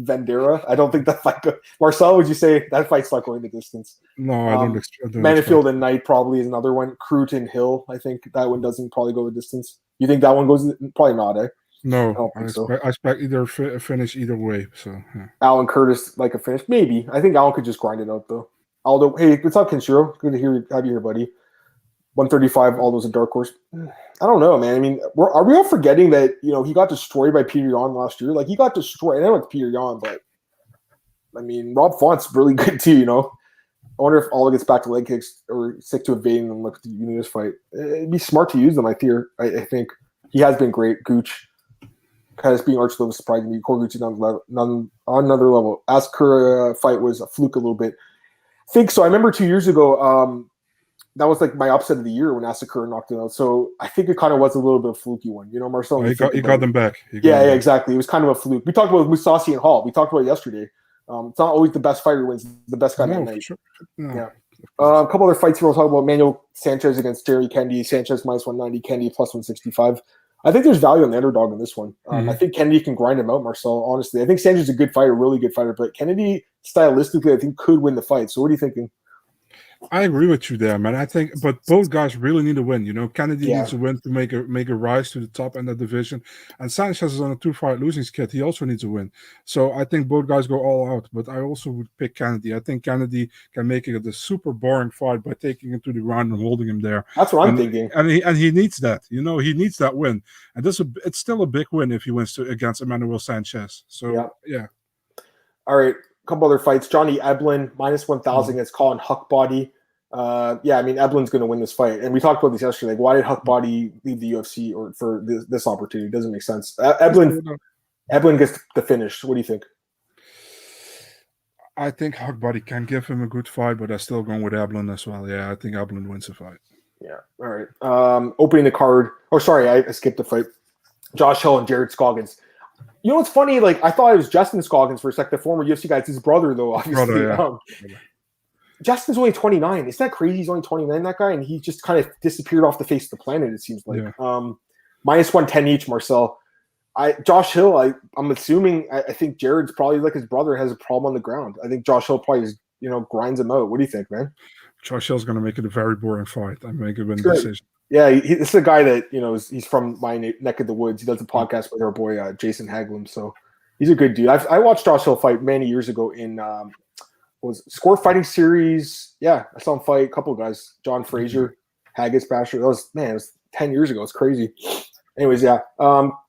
A: Vandera. I don't think that fight Marcel, would you say that fight's not going the distance?
B: No, I don't expect.
A: Manifield and Knight probably is another one. Crute and Hill, I think that one doesn't probably go the distance. You think that one goes? Probably not, eh?
B: No, I expect either finish either way. So yeah.
A: Alan Curtis like a finish, maybe. I think Alan could just grind it out though. Aldo, hey, what's up, Kenshiro? Good to have you here, buddy. 135. Aldo's a dark horse. I don't know, man. I mean, are we all forgetting that you know he got destroyed by Peter Yan last year? Like he got destroyed. I know it's Peter Yan, but I mean Rob Font's really good too. You know, I wonder if Aldo gets back to leg kicks or stick to evading them like the Unitas fight. It'd be smart to use them. I think he has been great. Gooch. Pettis being arch level surprising me. Horiguchi on another level. Asakura fight was a fluke a little bit. I think so. I remember 2 years ago, that was like my upset of the year when Asakura knocked him out. So I think it kind of was a little bit of a fluky one. You know, Marcel?
B: He got them back.
A: Yeah, exactly. It was kind of a fluke. We talked about Mousasi and Hall. We talked about it yesterday. It's not always the best fighter wins the best guy that night.
B: Sure. No.
A: Yeah. A couple other fights here we'll talk about. Manuel Sanchez against Jerry Kennedy. Sanchez minus 190, Kennedy plus 165. I think there's value on the underdog in this one. I think Kennedy can grind him out, Marcel, honestly. I think Sanchez is a good fighter, really good fighter, but Kennedy, stylistically, I think could win the fight. So what are you thinking?
B: I agree with you there, man. I think, but both guys really need a win. You know, Kennedy needs a win to make a rise to the top end of the division, and Sanchez is on a 2-fight losing skid. He also needs a win. So I think both guys go all out. But I also would pick Kennedy. I think Kennedy can make it a super boring fight by taking him to the ground and holding him there.
A: That's what I'm thinking.
B: And he needs that. You know, he needs that win. And it's still a big win if he wins against Emmanuel Sanchez. So yeah.
A: All right. Couple other fights. Johnny Eblin minus 1,000 against Colin Huckbody. I mean Eblin's going to win this fight, and we talked about this yesterday. Like, why did Huckbody leave the UFC or for this opportunity? It doesn't make sense. Eblin gets the finish. What do you think?
B: I think Huckbody can give him a good fight, but I'm still going with Eblin as well. Yeah, I think Eblin wins the fight.
A: Yeah. All right. Opening the card. Oh, sorry, I skipped the fight. Josh Hill and Jared Scoggins. You know what's funny? Like, I thought it was Justin Scoggins for a sec, the former UFC guy. It's his brother, though, obviously. Justin's only 29. Isn't that crazy? He's only 29, that guy, and he just kind of disappeared off the face of the planet, it seems like. Minus 110 each, Marcel. Josh Hill, I'm assuming, I think Jared's probably like his brother, has a problem on the ground. I think Josh Hill probably just, grinds him out. What do you think, man?
B: Josh Hill's going to make it a very boring fight. I make a win decision.
A: Yeah, this is a guy that, he's from my neck of the woods. He does a podcast with our boy Jason Haglund, so he's a good dude. I watched Josh Hill fight many years ago in was Score Fighting Series. Yeah, I saw him fight a couple of guys. John Frazier, Haggis Basher. It was 10 years ago. It's crazy. Anyways, yeah.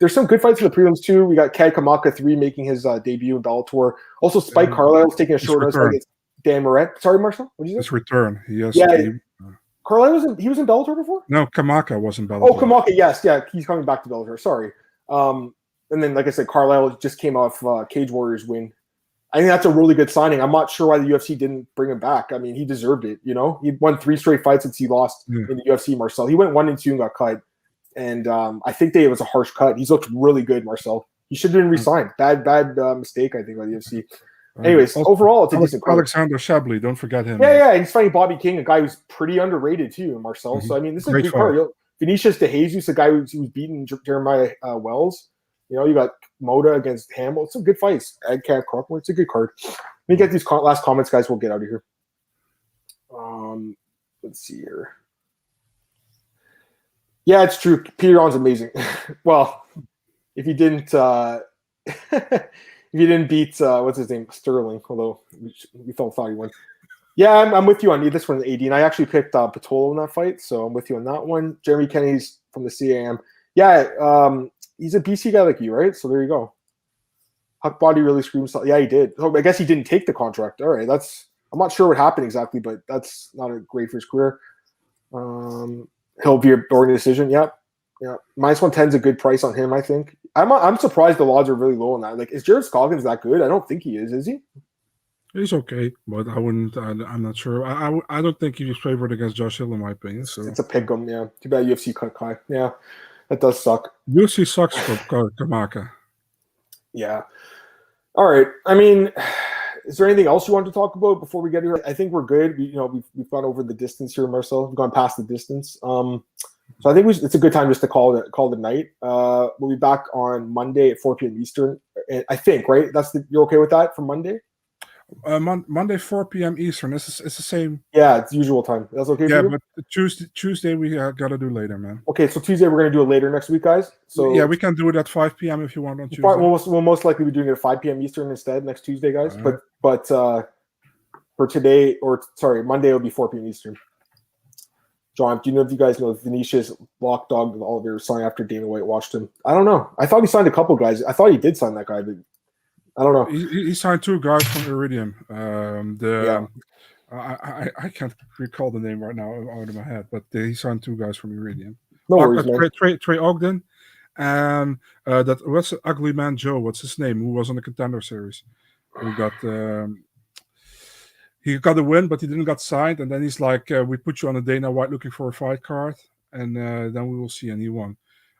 A: There's some good fights in the prelims too. We got Kai Kamaka 3 making his debut in Bellator. Also, Spike Carlisle's taking a short notice fight against Dan Moret. Sorry, Marcel. What did you say?
B: His return. Yes.
A: Carlisle was in Bellator before?
B: No, Kamaka was in Bellator.
A: Oh, Kamaka, yes. Yeah, he's coming back to Bellator. Sorry. And then, like I said, Carlisle just came off Cage Warriors win. I think that's a really good signing. I'm not sure why the UFC didn't bring him back. I mean, he deserved it. You know, he won 3 straight fights since he lost in the UFC. Marcel, he went 1-2 and got cut, and I think it was a harsh cut. He's looked really good, Marcel. He should have been re-signed. Bad mistake, I think, by the UFC. Anyways, also, overall, it's a decent card.
B: Alexander Shabley, don't forget him.
A: Yeah, he's fighting Bobby King, a guy who's pretty underrated too, Marcel. So I mean, this is a good card. Vinicius De Jesus, a guy who's beaten Jeremiah Wells. You know, you got Moda against Hamill. It's some good fights. Adcat Crockmore. It's a good card. Let me get these last comments, guys. We'll get out of here. Let's see here. Yeah, it's true. Peter On's amazing. Well, if you didn't beat what's his name, Sterling, although we thought he won. Yeah, I'm with you on this one, AD, and I actually picked Pitolo in that fight, so I'm with you on that one. Jeremy Kennedy's from the CAM. Yeah, he's a BC guy like you, right? So there you go. Huck Body really screams. Yeah, he did. So I guess he didn't take the contract. All right, I'm not sure what happened exactly, but that's not a great for his career. He'll be a boring decision. Yep. Yeah. -110 is a good price on him, I think. I'm surprised the odds are really low on that. Like, is Jared Scoggins that good? I don't think he is he?
B: He's okay, but I wouldn't. I'm not sure. I don't think he was favored against Josh Hill, in my opinion. So
A: it's a pick'em. Yeah. Too bad UFC cut Kai. Yeah, that does suck.
B: UFC sucks for Kamaka.
A: Yeah. All right. I mean, is there anything else you want to talk about before we get here? I think we're good. We've gone over the distance here, Marcel. We've gone past the distance. So I think it's a good time just to call the night. We'll be back on Monday at 4 p.m. Eastern. I think, right? You're okay with that for Monday?
B: Monday 4 p.m. Eastern. It's the same.
A: Yeah, it's the usual time. That's okay for you?
B: Yeah, but Tuesday we got to do later, man.
A: Okay, so Tuesday we're going to do it later next week, guys. So
B: yeah, we can do it at 5 p.m. if you want on Tuesday.
A: We'll most likely be doing it at 5 p.m. Eastern instead next Tuesday, guys. Right. But for today, Monday will be 4 p.m. Eastern. John, do you know if you guys know Vinicius Lock Dog Oliver signed after Dana White watched him? I don't know. I thought he signed a couple guys. I thought he did sign that guy, but I don't know.
B: He signed 2 guys from Iridium. I can't recall the name right now out of my head, but he signed 2 guys from Iridium.
A: No worries, man.
B: Trey Ogden, and what's Ugly Man Joe? What's his name? Who was on the Contender Series? Who got he got a win, but he didn't get signed. And then he's like, "We put you on a Dana White looking for a fight card, and then we will see." And he won.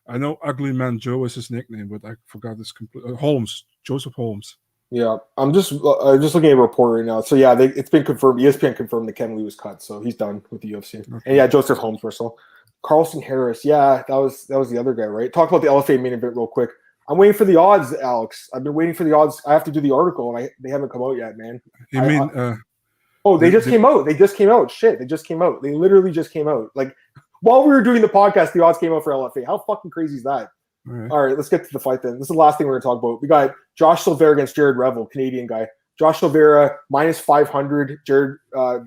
B: I know Ugly Man Joe is his nickname, but I forgot his complete Holmes. Joseph Holmes.
A: Yeah, I'm just looking at a report right now. So yeah, it's been confirmed. ESPN confirmed that Ken Lee was cut, so he's done with the UFC. Okay. And yeah, Joseph Holmes, Marcel. Carlson Harris. Yeah, that was the other guy, right? Talk about the Lfa Main Event real quick. I'm waiting for the odds, Alex. I've been waiting for the odds. I have to do the article, and they haven't come out yet, man. They just came out. They just came out. Shit, they just came out. They literally just came out. Like while we were doing the podcast, the odds came out for LFA. How fucking crazy is that? All right, let's get to the fight then. This is the last thing we're going to talk about. We got Josh Silveira against Jared Revel, Canadian guy. Josh Silveira -500, Jared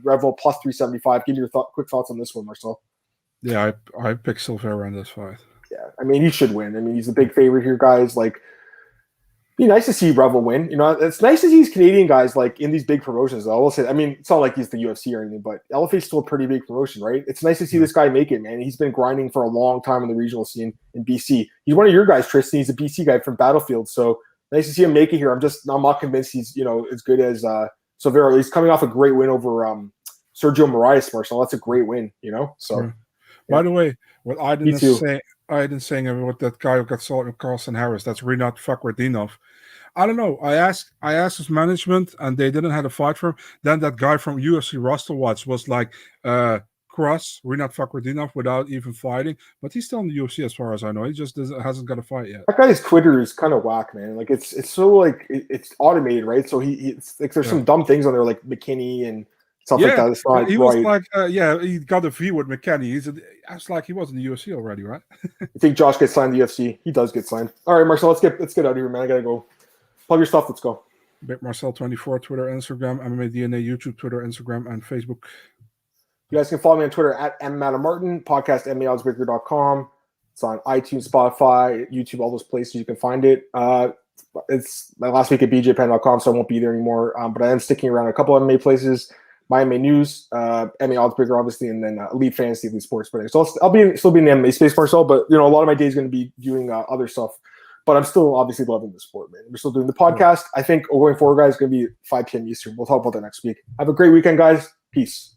A: Revel +375. Give me your quick thoughts on this one, Marcel.
B: Yeah, I picked Silveira in this fight.
A: Yeah, I mean, he should win. I mean, he's the big favorite here, guys. Like, be nice to see Revel win. You know, it's nice to see these Canadian guys like in these big promotions. I will say, I mean, it's not like he's the UFC or anything, but LFA is still a pretty big promotion, right? It's nice to see this guy make it, man. He's been grinding for a long time in the regional scene in BC. He's one of your guys, Tristan. He's a BC guy from Battlefield, so nice to see him make it here. I'm not convinced he's as good as Silveira. He's coming off a great win over Sergio Moraes, Marcel. That's a great win, So, yeah.
B: By the way, what I didn't say about that guy who got sold with Carlson Harris. That's Rinat Fakhretdinov. I don't know. I asked his management, and they didn't have a fight for him. Then that guy from UFC Roster Watch was like cross Rinat Fakhretdinov without even fighting, but he's still in the UFC as far as I know. He just hasn't got a fight yet.
A: That guy's Twitter is kind of whack, man. Like it's so like it's automated, right? So it's like there's some dumb things on there like McKinney and stuff like that. It's not
B: he was like, he got a V with McKinney. It's like he was in the UFC already, right?
A: I think Josh gets signed to the UFC. He does get signed. All right, Marcel, let's get out of here, man. I gotta go. Plug your stuff. Let's go.
B: Big Marcel 24, Twitter, Instagram, MMA DNA, YouTube, Twitter, Instagram, and Facebook.
A: You guys can follow me on Twitter at Martin, podcast MMAOBsBreaker.com. It's on iTunes, Spotify, YouTube, all those places you can find it. It's my last week at bjpen.com, so I won't be there anymore. But I am sticking around a couple of MMA places. My MMA News, MMA Oddsbreaker, obviously, and then Elite Fantasy, Elite Sports Betting. So I'll still be in the MMA space, Marcel, but a lot of my day is going to be doing other stuff. But I'm still obviously loving the sport, man. We're still doing the podcast. I think going forward, guys, is going to be 5 p.m. Eastern. We'll talk about that next week. Have a great weekend, guys. Peace.